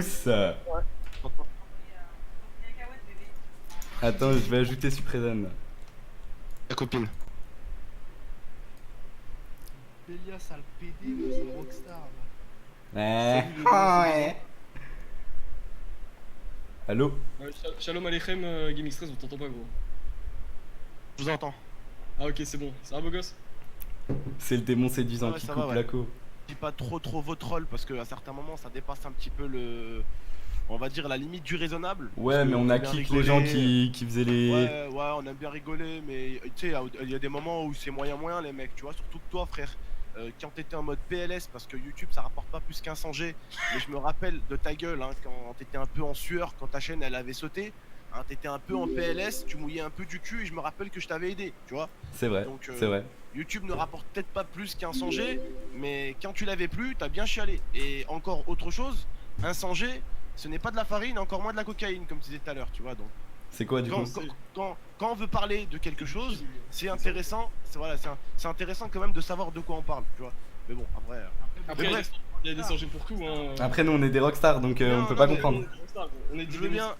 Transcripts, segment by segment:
tous. Ouais. Attends, je vais ajouter Supredan. Ta copine. Bélia, sale PD, mais c'est rockstar. Là. Ouais. Salut, les gars, Ouais. Allô? Shalom Aleichem, Gaming Stress, on t'entend pas gros. Je vous entends. Ah ok c'est bon, ça va beau gosse? C'est le démon séduisant Ouais, qui ça coupe va, ouais. la co. Dis pas trop vos trolls parce qu'à certains moments ça dépasse un petit peu le. On va dire la limite du raisonnable. Ouais, Parce mais que on a aime bien kick les gens rigoler. qui faisaient les. Ouais, on aime bien rigoler, mais tu sais, il y a des moments où c'est moyen les mecs, tu vois, surtout que toi frère. Quand t'étais en mode PLS, parce que YouTube ça rapporte pas plus qu'100 G, mais je me rappelle de ta gueule hein, quand t'étais un peu en sueur, quand ta chaîne elle avait sauté, hein, t'étais un peu en PLS, tu mouillais un peu du cul et je me rappelle que je t'avais aidé, tu vois. C'est vrai, Donc, c'est vrai. YouTube ne rapporte peut-être pas plus qu'un 100 G, mais quand tu l'avais plus, t'as bien chialé. Et encore autre chose, un 100 G, ce n'est pas de la farine, encore moins de la cocaïne, comme tu disais tout à l'heure, tu vois. Donc, C'est quoi du coup? quand on veut parler de quelque chose, c'est intéressant, c'est intéressant quand même de savoir de quoi on parle, tu vois. Mais bon, après. Après Mais bref. il y a des sangers pour tout hein. Après, nous on est des rockstars donc on Non, peut non, pas mais comprendre. On est Je veux bien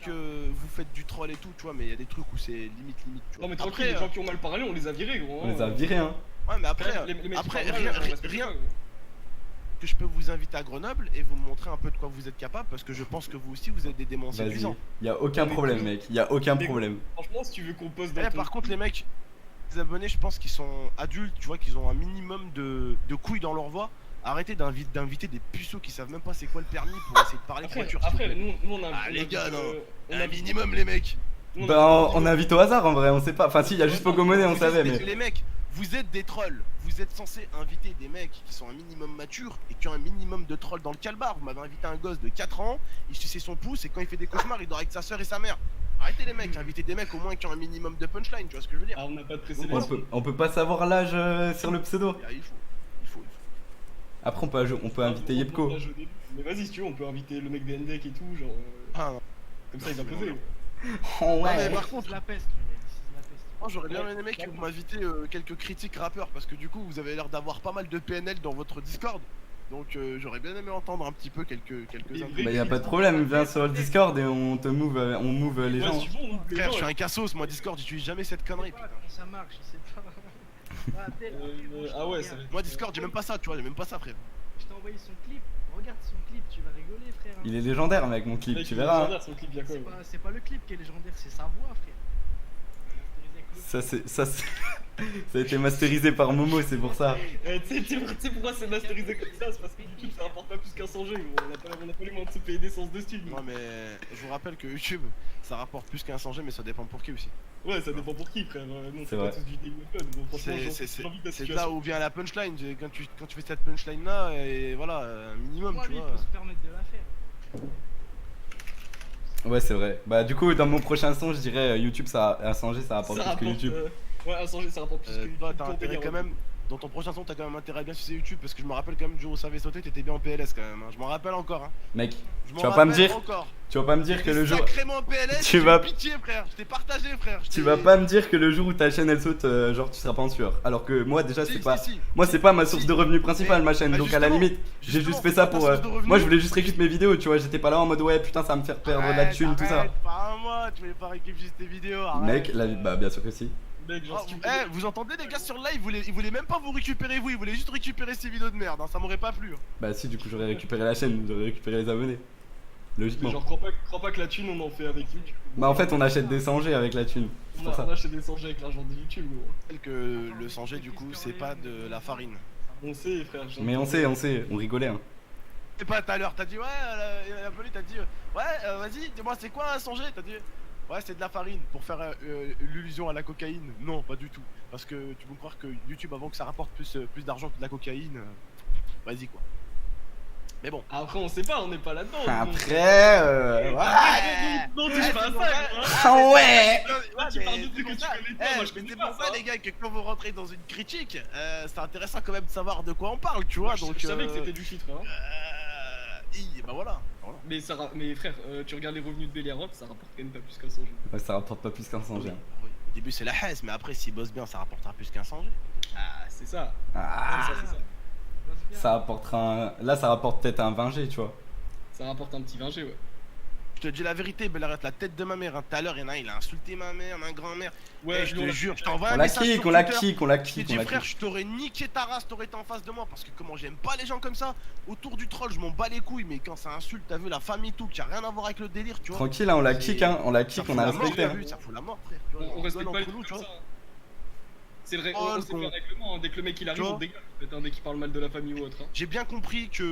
que vous faites du troll et tout, tu vois, mais il y a des trucs où c'est limite, tu vois. Non mais tranquille, Après, les gens qui ont mal parlé on les a virés gros. On les a virés, hein. ouais, mais après, Les mecs qui après parlent mal, on respecte rien pas, gros. que je peux vous inviter à Grenoble et vous montrer un peu de quoi vous êtes capable parce que je pense que vous aussi vous êtes des démons Vas-y. séduisants. Y a aucun problème, mec. Y a aucun Mais- problème. Franchement si tu veux qu'on poste dans Eh, ton... par contre les mecs, les abonnés je pense qu'ils sont adultes, tu vois qu'ils ont un minimum de couilles dans leur voix. Arrêtez d'inviter des puceaux qui savent même pas c'est quoi le permis pour essayer de parler de Après, voiture. s'il vous après plaît. nous on a... Ah, les gars, non. on Un a minimum les mecs. nous, Bah, on invite au hasard en vrai, on sait pas. Enfin, si, y a juste Pogomoné, on Vous savait, êtes- mais. Les mecs, vous êtes des trolls. Vous êtes censés inviter des mecs qui sont un minimum matures et qui ont un minimum de trolls dans le calbar. Vous m'avez invité un gosse de 4 ans, il suçait son pouce et quand il fait des cauchemars, il dort avec sa soeur et sa mère. Arrêtez les mecs, invitez des mecs au moins qui ont un minimum de punchline, tu vois ce que je veux dire. Ah on n'a pas de pressé On peut pas savoir l'âge sur le pseudo. Ah, il faut. Après, on peut inviter Yepko. Mais vas-y si tu veux on peut inviter le mec des NDEC et tout genre... Ah, non. Comme ça il va poser. Oh, Ouais, mais ouais. par contre, La peste, lui, il a dit c'est la peste. moi j'aurais bien aimé que vous m'invitez quelques critiques rappeurs parce que du coup vous avez l'air d'avoir pas mal de PNL dans votre Discord. Donc j'aurais bien aimé entendre un petit peu quelques-uns. Bah, y a pas de problème, viens sur le Discord et on move les Ouais, gens. si tu veux, on ouvre les Frère, gens, je suis un cassos, moi Discord, j'utilise jamais cette connerie. Je sais pas Putain. quand ça marche, je sais pas. Ah, ah ouais, ça va être- Moi Discord, j'ai même pas ça, tu vois, j'ai même pas ça, frère. Je t'ai envoyé son clip, regarde son clip, tu vas rigoler, frère. Il est légendaire, mec, mon clip, Mec, tu il est verras. légendaire, son clip, il y a quoi, C'est pas le clip qui est légendaire, c'est sa voix, frère. Ça a été masterisé par Momo, c'est pour ça. Tu sais pourquoi c'est masterisé comme ça? C'est parce que YouTube ça rapporte pas plus qu'un 100 G gros. On a pas les moyens de se payer d'essence de style. Non mais je vous rappelle que YouTube, ça rapporte plus qu'un 100 G, mais ça dépend pour qui aussi. Ouais, ça dépend pour qui, frère. Nous, on C'est fait vrai. pas tous du daily upload. Bon, franchement, j'envie ta C'est situation. là où vient la punchline, quand tu fais cette punchline là, et voilà, un minimum, Moi, tu lui, il vois. peut se permettre de la faire. Ouais, c'est vrai. Bah, du coup, dans mon prochain son, je dirais YouTube, ça, à 100G, ça rapporte Ça plus que rapporte, YouTube. Ouais, un 100 G ça rapporte plus que YouTube. Toi, t'as Ton intérêt délire, quand ouais. même, dans ton prochain son, t'as quand même intérêt à bien sucer YouTube, parce que je me rappelle quand même du jour où ça avait sauté, t'étais bien en PLS quand même, hein. Je m'en rappelle encore, hein. Mec, Je m'en tu vas pas me rappelle dire, encore. tu vas pas me dire que le jour, Sacrément en PLS, Tu j'ai vas- eu pitié, frère, je t'ai partagé, frère. tu vas pas me dire que le jour où ta chaîne elle saute, genre tu seras pas en sueur. Alors que moi déjà c'est pas, moi c'est pas ma source de revenus principale ma chaîne, Bah, donc à la justement, limite, j'ai juste justement, fait c'est ça pas ta pour. source de revenus. Moi je voulais juste récupérer mes vidéos, tu vois, j'étais pas là en mode ouais putain ça va me faire perdre de la thune, tout ça. Arrête, pas à moi, tu voulais pas récupérer juste tes vidéos, arrête. Mec, bah bien sûr que si. Mec, genre, Oh, si tu vous entendez les gars sur le live, ils voulaient même pas vous récupérer vous, ils voulaient juste récupérer ces vidéos de merde, hein, ça m'aurait pas plu. Hein. Bah si du coup j'aurais récupéré la chaîne, j'aurais récupéré les abonnés. Logiquement. genre, crois pas que la thune on en fait avec YouTube. Bah en fait on achète des 100G avec la thune. C'est pour ça. On achète des 100 G avec l'argent de YouTube, gros. Je rappelle que le 100G du coup c'est pas de la farine. On sait, frère. Mais on sait, on rigolait hein. C'est pas tout à l'heure, t'as dit ouais, la police t'a dit ouais, vas-y, dis-moi c'est quoi un 100G, t'as dit ouais c'est de la farine pour faire l'illusion à la cocaïne. Non, pas du tout. Parce que tu peux croire que YouTube avant que ça rapporte plus d'argent que de la cocaïne, vas-y quoi. Mais bon. Après, on sait pas, on n'est pas là-dedans. Après, ouais. Non, touche pas à ça, hein. Ah ouais. Là, tu parles de trucs que tu connais pas, moi je mais connais c'est pas pour ça ça. les gars que quand vous rentrez dans une critique, c'est intéressant quand même de savoir de quoi on parle, tu vois. Donc Je savais que c'était du shit, frère. bah voilà. Mais frère, tu regardes les revenus de Belia Rock, ça rapporte quand même pas plus qu'un 100 G. Ouais, ça rapporte pas plus qu'un 100G. Oui, oui. Au début c'est la haise, mais après s'il bosse bien ça rapportera plus qu'un 100G. Ah, c'est ça. Ah, C'est ça. ça rapportera un... Là ça rapporte peut-être un 20G tu vois. Ça rapporte un petit 20G, ouais. Je te dis la vérité, belle arrête la tête de ma mère. Tout à l'heure, il y en a un, il a insulté ma mère, ma grand-mère. Ouais, Eh, je nous, on te l'a- jure, je t'envoie On un la message kick, sur on la Twitter. kick, on la Je t'ai kick, on dit la frère, kick. je t'aurais niqué ta race, t'aurais été en face de moi parce que comment j'aime pas les gens comme ça autour du troll, je m'en bats les couilles, mais quand ça insulte, t'as vu la famille tout, qui a rien à voir avec le délire, tu vois. Tranquille, hein, on la C'est- kick, hein, on la Ça kick, fout on a la mort, respecté. t'as Hein. vu, ça fout la mort, frère. Tu vois, On respecte rigole pas les entre trucs nous, tu comme vois. ça. C'est le ré... Oh, c'est con. le règlement, hein. Dès que le mec il arrive, Tu on vois. dégage. En fait, hein, dès qu'il parle mal de la famille ou autre. Hein. J'ai bien compris que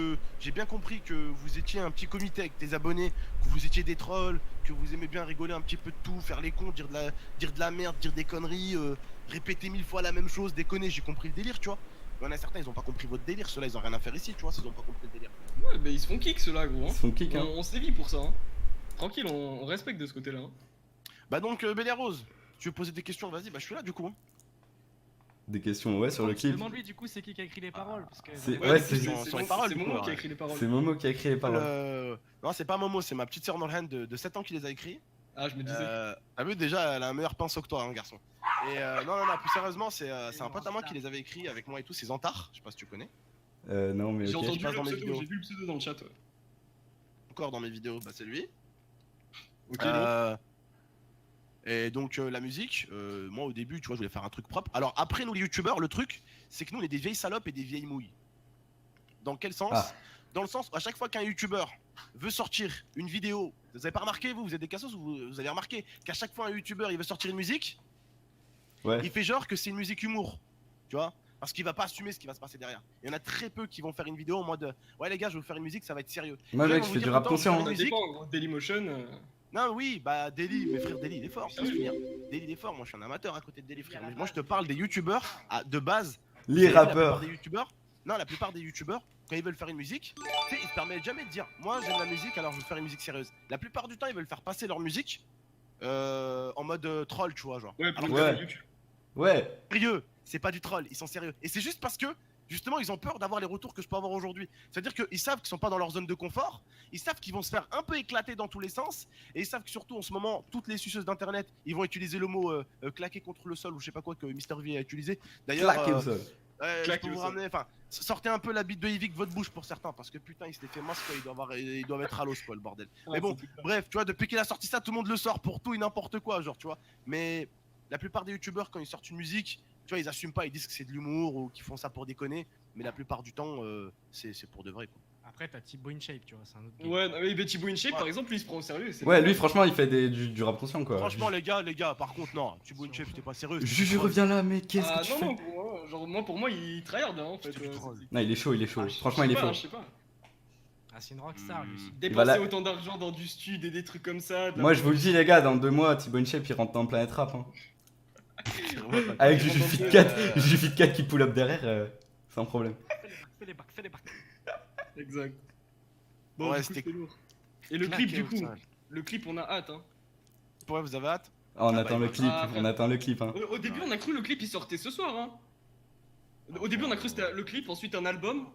vous étiez un petit comité avec tes abonnés, que vous étiez des trolls, que vous aimez bien rigoler un petit peu de tout, faire les cons, dire de la merde, dire des conneries, répéter 1000 fois la même chose, déconner. J'ai compris le délire, tu vois. Il y en a certains, ils ont pas compris votre délire. Ceux-là, ils ont rien à faire ici, tu vois. S'ils ont pas compris le délire. Ouais, bah ils se font kick ceux-là, gros. Ils Hein. se font kick, hein. On sévit pour ça. Hein. Tranquille, on respecte de ce côté-là. Hein. Bah donc, Bella Rose, tu veux poser des questions? Vas-y, bah je suis là du coup. Hein. Des questions, ouais, sur le clip. Demande-lui du coup c'est qui a écrit les paroles parce que C'est- Ouais, ouais, du coup, c'est- sur les paroles, c'est du coup, Momo qui a ouais. écrit les paroles. C'est Momo qui a écrit les paroles. Non, c'est pas Momo, c'est ma petite sœur Norhan de 7 ans qui les a écrits. Ah, je me disais. T'as vu déjà, elle a un meilleur pinceau que toi, hein, garçon. Et non, plus sérieusement, c'est un pote à moi qui les avait écrits avec moi et tout, c'est Zantar, je sais pas si tu connais. Non, mais J'ai ok. entendu passe le dans mes pseudo, vidéos. j'ai vu le pseudo dans le chat. Ouais. Encore dans mes vidéos, bah c'est lui. Ok, Et donc la musique, moi au début, tu vois, je voulais faire un truc propre. Alors après, nous les youtubeurs, le truc, c'est que nous on est des vieilles salopes et des vieilles mouilles. Dans quel sens? Ah. Dans le sens où à chaque fois qu'un youtubeur veut sortir une vidéo, vous avez pas remarqué, vous êtes des cassos, vous avez remarqué qu'à chaque fois un youtubeur il veut sortir une musique, Ouais. il fait genre que c'est une musique humour, tu vois, parce qu'il va pas assumer ce qui va se passer derrière. Il y en a très peu qui vont faire une vidéo en mode ouais les gars, je vais vous faire une musique, ça va être sérieux. Moi, Là, mec, ils je vont fais vous du dire rap tout le temps, conscient. je Ça musique. dépend, gros. Dailymotion. Non, oui, bah Deli, mes frères, Deli, il est fort, ça se finir. Deli, il est fort, moi je suis un amateur à côté de Deli, frère. Mais moi je te parle des youtubeurs de base. Les La plupart rappeurs. des youtubeurs, non, la plupart des youtubeurs, quand ils veulent faire une musique, tu sais, ils se permettent jamais de dire moi j'aime la musique alors je veux faire une musique sérieuse. La plupart du temps, ils veulent faire passer leur musique en mode troll, tu vois, genre. Ouais, pour Alors, Ouais. que YouTube. Ouais. sérieux, c'est pas du troll, ils sont sérieux. Et c'est juste parce que justement ils ont peur d'avoir les retours que je peux avoir aujourd'hui. C'est-à-dire qu'ils savent qu'ils sont pas dans leur zone de confort, ils savent qu'ils vont se faire un peu éclater dans tous les sens, et ils savent que surtout en ce moment, toutes les suceuses d'internet, ils vont utiliser le mot claquer contre le sol ou je sais pas quoi que Mister V a utilisé. D'ailleurs, Claqué au sol. je Claquer peux au vous sol. ramener, enfin, sortez un peu la bite de Yvick de votre bouche pour certains, parce que putain, il s'était fait masque, quoi, ils doivent être à l'os, quoi, le bordel. Mais bon, bref, tu vois, depuis qu'il a sorti ça, tout le monde le sort pour tout et n'importe quoi, genre, tu vois. Mais la plupart des youtubeurs, quand ils sortent une musique, tu vois, ils assument pas, ils disent que c'est de l'humour ou qu'ils font ça pour déconner, mais la plupart du temps, c'est pour de vrai, quoi. après t'as Thibaut InShape tu vois c'est un autre game. Ouais, non, mais Betty Boo InShape Ouais. par exemple, lui il se prend au sérieux. c'est Ouais, pas- lui, franchement, il fait du rap conscient, quoi. Franchement, les gars, par contre, non, tu bois une chef, t'es pas sérieux. Juju, reviens là, mais qu'est-ce Ah que tu non, fais? non, gros, hein. Genre, moi pour moi il tryhard hein, en fait. C'est du troll. Non, il est chaud, il est chaud. Ah, je- Franchement, je il est sais pas, chaud. hein, je sais pas. Ah c'est une rockstar lui aussi. Dépenser va là- autant d'argent dans du stud et des trucs comme ça. de la- Moi, je vous le dis, les gars, dans 2 mois, Thibaut Shape, il rentre dans Planet Rap. Hein. Avec Juju Vraiment Fit bien, 4, Juju Fit 4 qui pull up derrière, sans problème. Fais les bacs. Exact. Ouais, Bon, du coup, c'était c'était lourd. Et le claqué clip, du au coup, sol. le clip, on a hâte. Hein. Ouais, vous avez hâte? Ah, on Ah, attend bah, le clip, ah, on attend le clip. Hein. Au début, on a cru le clip il sortait ce soir. Hein. Au début, on a cru que c'était le clip, ensuite un album.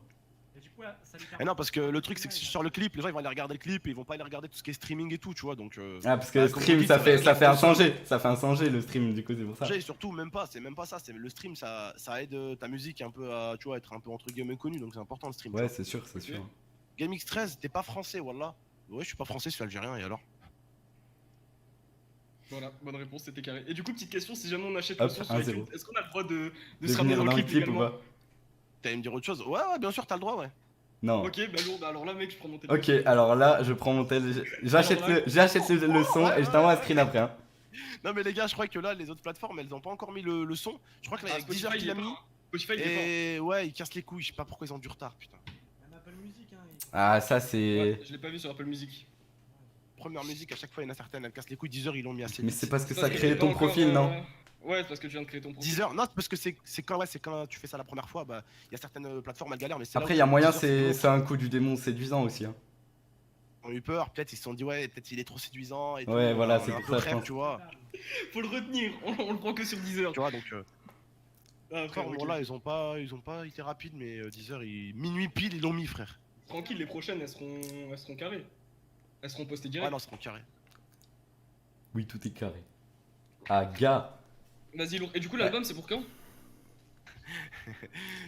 Et du coup là, ça lui Eh non, parce que le truc, c'est que si je sors le clip, les gens ils vont aller regarder le clip et ils vont pas aller regarder tout ce qui est streaming et tout, tu vois, donc. Ah, parce que Bah, le comme stream, vous dites, ça ça fait va un être changer. Ça fait un changer, le stream, du coup, c'est pour ça. Et surtout, même pas, c'est même pas ça, c'est le stream, ça aide ta musique un peu à, tu vois, être un peu entre guillemets connue, donc c'est important le stream. tu Ouais, vois. c'est sûr, c'est sûr. GameX13, t'es pas français, wallah. Ouais, je suis pas français, je suis algérien, et alors? Voilà, bonne réponse, c'était carré. Et du coup, petite question, si jamais on achète Hop, le son sur 1-0. iTunes, est-ce qu'on a le droit de De se ramener venir dans dans le le clip clip ou également? pas? T'allais me dire autre chose? Ouais, bien sûr, t'as le droit, ouais. Non. Ok, bah lourd, bah alors là, mec, je prends mon téléphone. Ok, alors là, je prends mon tel. J'achète Alors là- le son et je t'envoie un screen après. Hein. Non, mais les gars, je crois que là, les autres plateformes, elles ont pas encore mis le son. Je crois que là, il y a que Deezer Spotify, qui il est l'a mis. fort. Spotify, il est fort. Et ouais, ils cassent les couilles, je sais pas pourquoi ils ont du retard, putain. Même Apple Music hein. Ah, ça, c'est. Ouais, je l'ai pas vu sur Apple Music. Première musique, à chaque fois, il y en a certaines, elles cassent les couilles. Deezer, ils l'ont mis assez Mais vite. c'est parce que ça Parce crée qu'il est ton pas encore, profil, non? Ouais, c'est parce que tu viens de créer ton profil. Deezer, non, c'est parce que c'est quand tu fais ça la première fois, bah, il y a certaines plateformes, elles galèrent, mais c'est là Après, où il y a moyen, Deezer, c'est un coup du démon séduisant aussi. Hein. Ils ont eu peur, peut-être ils se sont dit, ouais, peut-être il est trop séduisant. Et Ouais, tout, voilà, on c'est est un pour peu ça, je crème, pense. tu vois. Faut le retenir, on le prend que sur 10 heures. Tu vois, donc, Ah, frère, frère, ok. bon, là, ils ont pas été rapides, mais Deezer, minuit pile, ils l'ont mis, frère. Tranquille, les prochaines, elles seront carrées. Elles seront postées Ouais, direct. non, c'est trop carré. Oui, tout est carré. Ah, gars. Vas-y, lourd. Et du coup, l'album, c'est pour quand?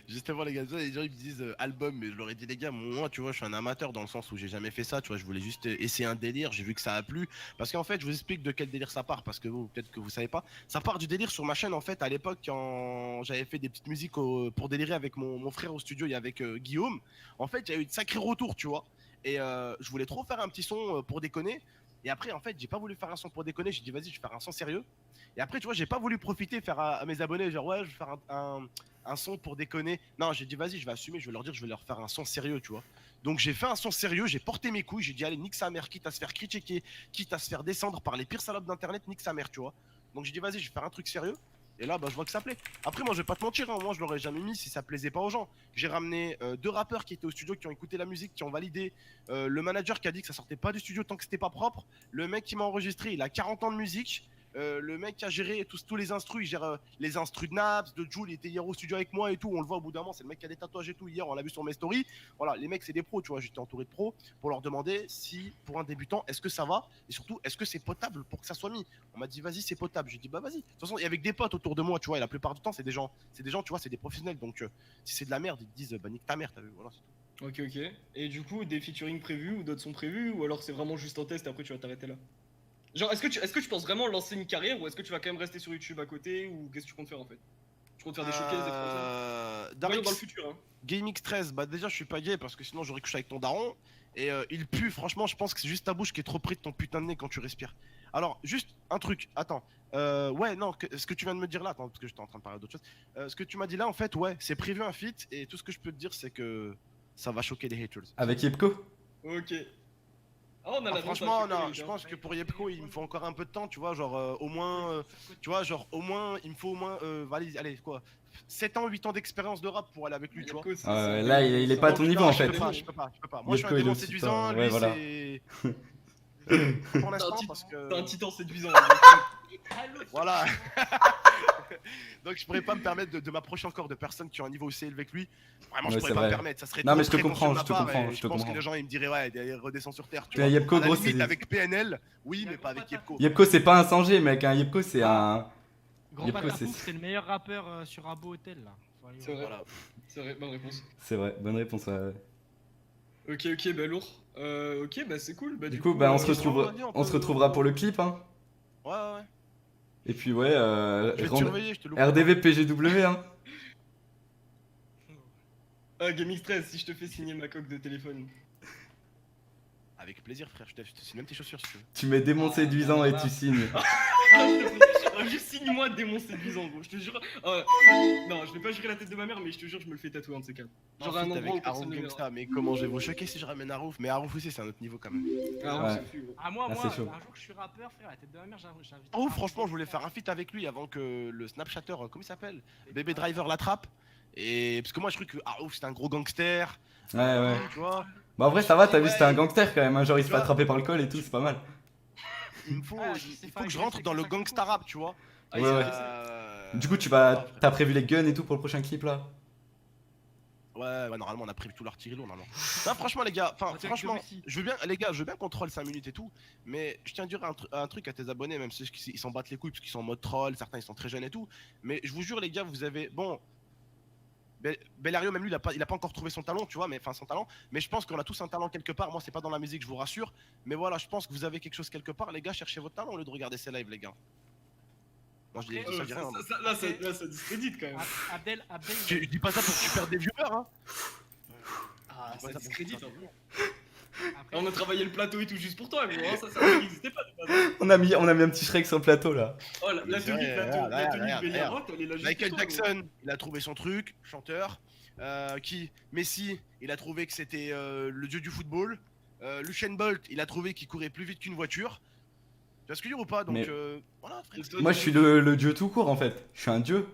Justement les gars, les gens ils me disent album, mais je leur ai dit les gars, moi tu vois je suis un amateur dans le sens où j'ai jamais fait ça, tu vois, je voulais juste essayer un délire, j'ai vu que ça a plu, parce qu'en fait je vous explique de quel délire ça part, parce que vous peut-être que vous savez pas, ça part du délire sur ma chaîne en fait, à l'époque quand j'avais fait des petites musiques pour délirer avec mon frère au studio et avec Guillaume, en fait il y a eu de sacrés retours tu vois, et je voulais trop faire un petit son pour déconner, et après en fait j'ai pas voulu faire un son pour déconner, j'ai dit vas-y je vais faire un son sérieux, et après tu vois j'ai pas voulu profiter faire à mes abonnés genre ouais je vais faire un son pour déconner. Non, j'ai dit vas-y, je vais assumer, je vais leur dire, je vais leur faire un son sérieux, tu vois. Donc j'ai fait un son sérieux, j'ai porté mes couilles, j'ai dit allez, nique sa mère, quitte à se faire critiquer, quitte à se faire descendre par les pires salopes d'internet, nique sa mère, tu vois. Donc j'ai dit vas-y, je vais faire un truc sérieux. Et là, bah, je vois que ça plaît. Après, moi, je vais pas te mentir, hein, moi, je l'aurais jamais mis si ça plaisait pas aux gens. J'ai ramené 2 rappeurs qui étaient au studio, qui ont écouté la musique, qui ont validé. Le manager qui a dit que ça sortait pas du studio tant que c'était pas propre. Le mec qui m'a enregistré, il a 40 ans de musique. Le mec qui a géré tous les instrus, il gère les instrus de Naps, de Jules, il était hier au studio avec moi et tout, on le voit au bout d'un moment, c'est le mec qui a des tatouages et tout, hier on l'a vu sur mes stories, voilà, les mecs c'est des pros, tu vois, j'étais entouré de pros pour leur demander si, pour un débutant, est-ce que ça va, et surtout, est-ce que c'est potable pour que ça soit mis. On m'a dit vas-y c'est potable, j'ai dit bah vas-y, de toute façon, et avec des potes autour de moi, tu vois, et la plupart du temps c'est des gens, tu vois, c'est des professionnels, donc si c'est de la merde, ils te disent bah nique ta mère, t'as vu, voilà, c'est tout. Ok, ok. Et du coup, des featuring prévus ou d'autres sont prévus, ou alors c'est vraiment juste un test et après tu vas t'arrêter là? Genre, est-ce que tu penses vraiment lancer une carrière ou est-ce que tu vas quand même rester sur YouTube à côté ou qu'est-ce que tu comptes faire en fait? Tu comptes faire des showcases, des trucs comme ça? Voyons dans le futur, hein. GameX13, bah déjà je suis pas gay parce que sinon j'aurais couché avec ton daron. Et il pue, franchement, je pense que c'est juste ta bouche qui est trop près de ton putain de nez quand tu respires. Alors, juste un truc, attends. Ouais, non, ce que tu viens de me dire là, attends, parce que j'étais en train de parler d'autre chose. Ce que tu m'as dit là, en fait, ouais, c'est prévu un feat et tout ce que je peux te dire, c'est que ça va choquer les haters. Avec Yepko. Ok. Ah, on a la franchement, non, je pense que pour Yepko, il me faut encore un peu de temps, tu vois, genre au moins, tu vois, genre au moins, il me faut au moins, allez, quoi, 7 ans, 8 ans d'expérience de rap pour aller avec lui, tu vois. Là, il est pas à ton niveau en fait. Je peux pas. Moi, je suis un démon séduisant, lui, c'est. Pour l'instant, parce que. T'es un titan séduisant. Voilà. Donc je pourrais pas me permettre de m'approcher encore de personnes qui ont un niveau aussi élevé que lui. Vraiment, je pourrais pas me permettre. Ça serait. Non, mais je te comprends, je pense que les gens ils me diraient ouais, il redescend sur terre. Tu vois. Yepko, gros, c'est. Avec PNL, oui, mais pas avec Yepko. Yepko, c'est pas un Sanger, mec. Yepko, c'est un. Grand Patapouf, c'est le meilleur rappeur sur Abo Hotel là. C'est vrai. C'est vrai, bonne réponse. C'est vrai, bonne réponse. Ok, bah lourd. Ok, bah c'est cool. Bah, du coup, bah on se retrouvera pour le clip, hein. Ouais. Et puis ouais, je vais te surveiller, je te loupe. RDV PGW, hein. Ah, GameX13, si je te fais signer ma coque de téléphone. Avec plaisir, frère, je te signe même tes chaussures si tu veux. Tu mets démon séduisant et tu signes. Juste signe-moi démon séduisant, gros, je te jure. Non, je vais pas jurer la tête de ma mère, mais je te jure, je me le fais tatouer un de ces quatre. Genre un endroit où personne ne verra. Mais comment je vais vous choquer si je ramène Harouf? Mais Harouf aussi, c'est un autre niveau quand même. Moi, un jour que je suis rappeur, frère, la tête de ma mère, j'invite. Harouf, franchement, je voulais faire un feat avec lui avant que le Snapchatter, comment il s'appelle? Bébé Driver l'attrape. Et parce que moi, je croyais que Harouf c'était un gros gangster. Ouais. Tu vois. Bah, en vrai, ça va, t'as vu, c'était un gangster quand même. Hein, genre, il se fait attraper par le col et tout, c'est pas mal. Il faut que je rentre dans le gangsta rap, tu vois. Ouais. Du coup, t'as prévu les guns et tout pour le prochain clip là? Ouais, normalement on a prévu tout l'artillerie lourde normalement. Non, franchement les gars, franchement, je veux bien qu'on troll 5 minutes et tout, mais je tiens à dire un truc à tes abonnés, même si ils s'en battent les couilles parce qu'ils sont en mode troll, certains ils sont très jeunes et tout, mais je vous jure les gars, vous avez, bon, Bellario même lui il a pas encore trouvé son talent, tu vois, mais enfin son talent, mais je pense qu'on a tous un talent quelque part. Moi c'est pas dans la musique, je vous rassure, mais voilà, je pense que vous avez quelque chose quelque part, les gars, cherchez votre talent au lieu de regarder ces lives, les gars. Non, je dis rien. Là, ça discrédite quand même. Abdel. Je dis pas ça pour que tu perdes des viewers, hein. Ah, ça discrédite, hein. On a travaillé le plateau et tout juste pour toi, gros, hein, ça n'existait pas de base. On a mis un petit Shrek sur le plateau là. Oh, la tenue de Béliarot, elle est là juste. Michael Jackson, il a trouvé son truc, chanteur. Messi, il a trouvé que c'était le dieu du football. Usain Bolt, il a trouvé qu'il courait plus vite qu'une voiture. Tu vois ce que je veux dire ou pas? Donc voilà, frère. Moi je suis le dieu tout court en fait. Je suis un dieu.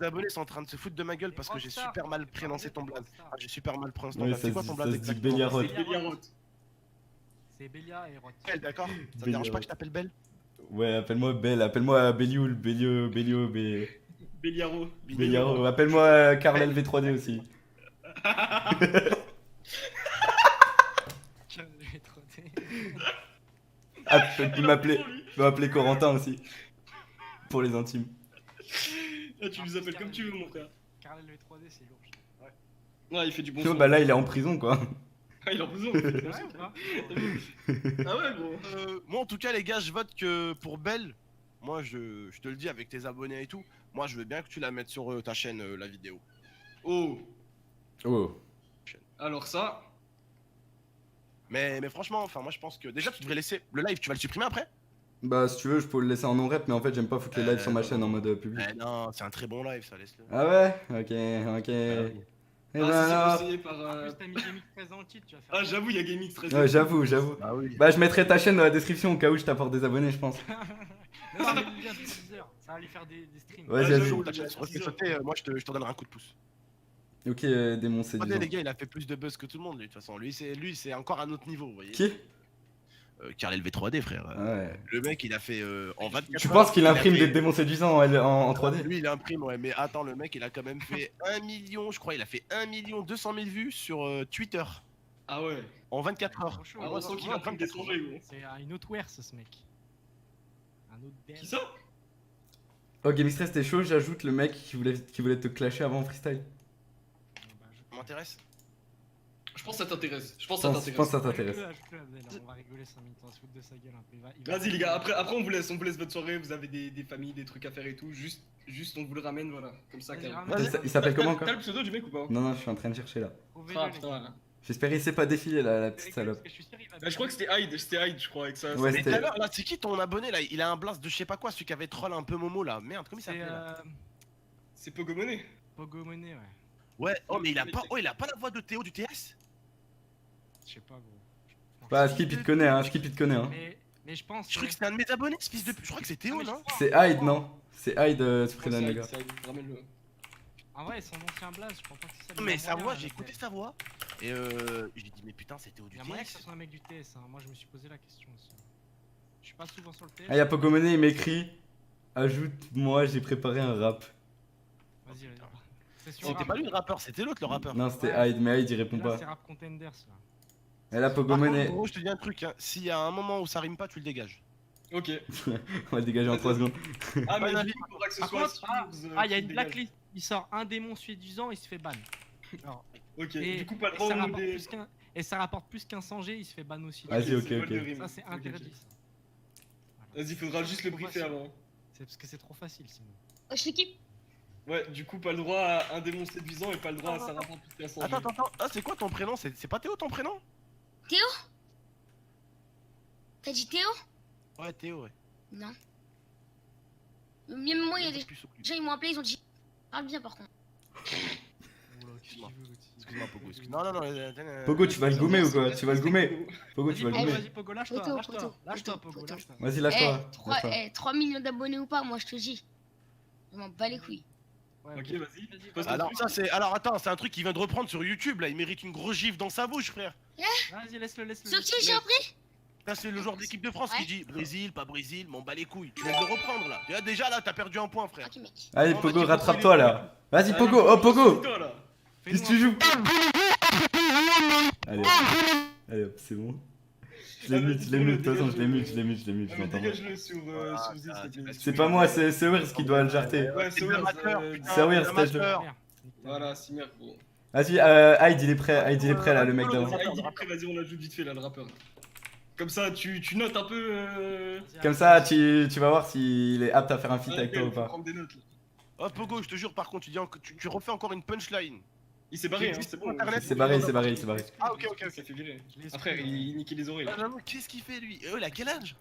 Les abonnés sont en train de se foutre de ma gueule parce que j'ai super mal prononcé ton blaze. J'ai super mal prononcé ton blaze. C'est quoi ton blaze exactement? C'est Bélia et Roth. Belle, d'accord? Ça te dérange pas que je t'appelle Belle? Ouais, appelle-moi Belle, appelle-moi Bellioul, Béliaro. Appelle-moi Carl LV3D aussi. Il m'appelait Corentin aussi. Pour les intimes. Là, tu nous appelles comme tu veux, mon frère. Carl LV3D, c'est lourd. Ouais, il fait du bon Tu vois, son. bah là, il est en prison, quoi. Ah, il est en prison. C'est vrai ou pas? Ah ouais, gros. Moi, en tout cas, les gars, je vote que pour Belle, moi, je te le dis avec tes abonnés et tout, moi, je veux bien que tu la mettes sur ta chaîne, la vidéo. Oh, Oh. alors ça. Mais franchement, enfin, moi, je pense que déjà, tu devrais laisser le live, tu vas le supprimer après? Bah, si tu veux, je peux le laisser en non-rep, mais en fait, j'aime pas foutre les lives sur ma chaîne en mode public. Eh non, c'est un très bon live, ça, laisse-le. Ah ouais? Ok. Eh ben Ah, si c'est alors. conseillé par. En plus, t'as mis Gamix 13 dans le titre, tu vas faire. Ah, j'avoue, il y a GameX 13. Ouais, j'avoue. Ah oui. Bah, je mettrai ta chaîne dans la description au cas où je t'apporte des abonnés, je pense. Non, ça va lui dire 10 heures. Ça va lui faire des streams. Vas-y, Ouais, vas-y. j'avoue. Ta chaîne sur sauter, moi, je te donnerai un coup de pouce. Ok, démon Regardez, séduisant. les gars, il a fait plus de buzz que tout le monde, lui, de toute façon. Lui, c'est encore un autre niveau, vous voyez. Qui? Carl LV3D, frère. Ouais. Le mec, il a fait en 24 Tu heures, penses qu'il il a imprime fait- des démons séduisants en 3D? Lui, il imprime, ouais, mais attends, le mec, il a quand même fait 1 million, je crois, il a fait 1 200 000 vues sur Twitter Ah ouais. en 24 heures. Trop chaud. Ah, on sent qu'il est en train de descendre, gros. C'est un autre wear, ce mec. Un autre dev. Qui ça? Oh, Game Stress, t'es chaud, j'ajoute le mec qui voulait te clasher avant en freestyle. Ça m'intéresse. Je pense que ça t'intéresse. Je pense Je que ça pense que t'intéresse. ça t'intéresse. Ajoute-le, Abdel, on va rigoler 5 minutes, on va se foutre de sa gueule un peu. Il va- Vas-y les gars, après on vous laisse votre soirée, vous avez des familles, des trucs à faire et tout, juste on vous le ramène, voilà, comme ça. Vas-y, calme. ramène. Il s'appelle comment T'as encore? le pseudo du mec ou pas? Non, je suis en train de chercher là. Trouvez-le, Ah les putain, gars. là. J'espère qu'il s'est pas défilé là, la petite Parce salope. que je suis sûr, il va Je crois que c'était Hyde, je crois, avec ça. Ouais, Mais c'était- tout à l'heure, là, c'est qui ton abonné là? Il a un blast de je sais pas quoi, celui qui avait troll un peu Momo là. Merde, comment il C'est s'appelait là? C'est Pogomoné. Pogo Money, ouais. Ouais, oh, mais il a pas la voix de Théo du TS? Je sais pas, gros. Bah, Skip il te connaît, hein, Skip il te connaît, hein. Mais je pense. Je crois que c'était un de mes abonnés, ce fils de pute. Je crois que c'est Théo, non? C'est Hyde, non? C'est Hyde, Spreadan, C'est les Hyde, gars. c'est Hyde, ramène-le. En vrai, son ancien blaze, je crois pas que c'est ça. Non, mais sa voix, j'ai écouté sa voix. Et j'ai dit, mais putain, c'est Théo Il du y a moyen que TS. ce soit un mec du TS, hein. Moi je me suis posé la question aussi. Je suis pas souvent sur le TS. Ah, y'a Pogomoné, il m'écrit. Ajoute-moi, j'ai préparé un rap. Vas-y, vas-y. C'est sur C'était rap. pas lui le rappeur, c'était l'autre le rappeur. Non, c'était Ouais. Hyde, mais Hyde il Et répond là, pas. c'est Rap Contenders là. Et là, Par contre, Pogomoné. gros, je te dis un truc, hein. S'il y a un moment où ça rime pas, tu le dégages. Ok. On va le dégager en 3 secondes. Ah, mais Pas il faudra que ce Par soit. contre, il y a une dégage. blacklist. Il sort un démon séduisant, il se fait ban. Alors, Ok, et, du coup, pas le et droit ça au rapporte des. plus qu'un- et ça rapporte plus qu'un 100 G, il se fait ban aussi. Vas-y, ok, c'est ok. vol de rime. Ça c'est Ok, interdit. ok. Ça. Voilà. Vas-y, faudra juste le Trop briefer facile. avant. C'est parce que c'est trop facile sinon. Je l'équipe. Ouais, du coup, pas le droit à un démon séduisant et pas le droit à ça rapporte plus qu'un 100. Attends, ah, c'est quoi ton prénom? C'est pas Théo ton prénom? T'as dit Théo? Ouais, Théo, ouais. Non. Même moi, il y a des Plus au plus. gens, ils m'ont appelé, ils ont dit. Parle bien par contre. Oula, qu'est-ce qu'il veut, l'autre Excuse-moi, Pogo, excuse-moi. Non, Pogo, tu vas le goumer ou quoi? Tu vas le goumer? Pogo, tu vas le Vas-y, goumer? vas-y, Pogo, lâche-toi, Photo, lâche-toi, photo, lâche-toi, photo, Pogo, photo. lâche-toi. Vas-y, lâche-toi. 3 millions d'abonnés ou pas, moi je te dis. Je m'en bats les couilles. Ouais, Ok, ok. vas-y. Poste Alors, ton ça, c'est. Alors, attends, c'est un truc qu'il vient de reprendre sur YouTube là. Il mérite une grosse gifle dans sa bouche, frère. Vas-y, laisse-le, laisse-le. Sur qui j'ai appris? Ça, c'est le joueur d'équipe de France Ouais. qui dit Brésil, pas Brésil, m'en bats les couilles. Tu viens de le reprendre là. Déjà là, t'as perdu un point, frère. Ok, mec. Allez, Non, Pogo, vas-y, rattrape-toi là. Vas-y, Allez, Pogo, oh Pogo! toi, là. Qu'est-ce que tu joues? Allez, allez hop, c'est bon. Je l'ai mute, de toute façon, je l'ai mute, je Ah, mais m'entends pas. dégage-le sur Ah, Zee, ah, s'il te plaît. C'est pas moi, c'est Sewers qui doit le jarter. Ouais, C'est c'est un amateur, putain. C'est weird, un stage-le. amateur. Voilà, Simer, gros. Vas-y, Hyde il est prêt, Hyde il est prêt là, le mec d'avant. Après, vas-y, on l'ajoute vite fait là, le rappeur. Comme ça, tu notes un peu. Comme ça, tu vas voir s'il est apte à faire un feat avec toi ou faut pas. prendre des notes là. Oh, Pogo, je te jure, par contre, tu refais encore une punchline. Il s'est barré, hein, c'est bon. Internet, C'est barré, c'est barré. Ah, ok, ok, Ça ok. fait virer. Je l'ai Après, exclu, il niquait les oreilles. Ah, non, qu'est-ce qu'il fait lui? Il a quel âge?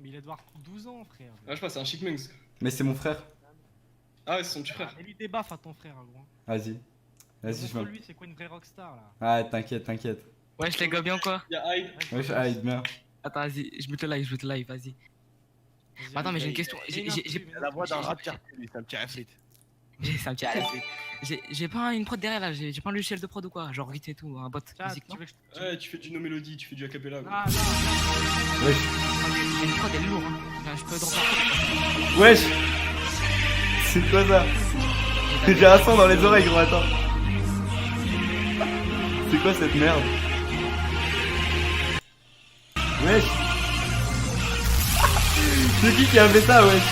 Mais il est devoir 12 ans, frère. Ah, je sais pas, c'est un chic mungs. Mais c'est mon frère. Ah, ouais, c'est son petit frère. Et lui débaff à ton frère, gros. Vas-y. Vas-y, je Montre m'en. lui, c'est quoi une vraie rockstar là? Ah, t'inquiète. Wesh les gars, bien quoi? Y'a Hyde. Wesh, Hyde, bien. Attends, vas-y, je mute le live, vas-y. Vas-y, Attends, mais j'ai vas-y. une question. J'ai Il a la voix d'un rat de quartier, lui, c'est un petit athlète. ça me tient à la tête. J'ai pas une prod derrière là, j'ai pas un logiciel de prod ou quoi? Genre Git et tout, un bot Tiens, musique, tu non? veux que je- Ouais, tu fais du no mélodie, tu fais du acapella. gros. Ah, non. Wesh. J'ai une prod, elle est lourde, hein. Enfin, je peux dropper. Wesh. C'est quoi ça? J'ai un son dans les oreilles, gros, attends. C'est quoi cette merde? Wesh. C'est qui a fait ça, wesh?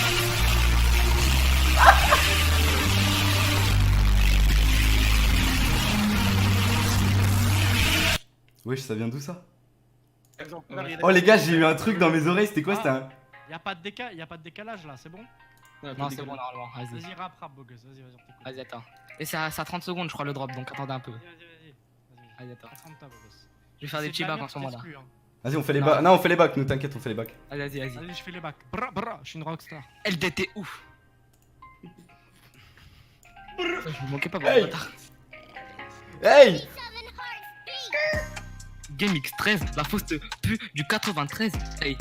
Wesh, ça vient d'où ça? Par exemple, Ouais. Oh les gars, j'ai eu un truc dans mes oreilles, c'était quoi? C'était un... Y a pas de décalage là, c'est bon? Ouais, Non, pas c'est bon, déconner. normalement. Vas-y. Vas-y, rap, beau gosse, vas-y, on t'écoute. Vas-y, attends. Et c'est à 30 secondes, je crois, le drop, donc attendez un peu. Vas-y. Vas-y, attends. Concentre-toi, beau gosse. Je vais faire des C'est petits de la bacs en merde, ce moment-là. je t'exclus, hein. Vas-y, on fait les Non. bacs. Non, on fait les bacs, nous t'inquiète, on fait les bacs. Vas-y. Vas-y, je fais les bacs. Bra, je suis une rockstar. LDT ouf. Je me moquais pas, Hey. bâtard. Hey! GameX 13, la fausse pue du 93. Hey,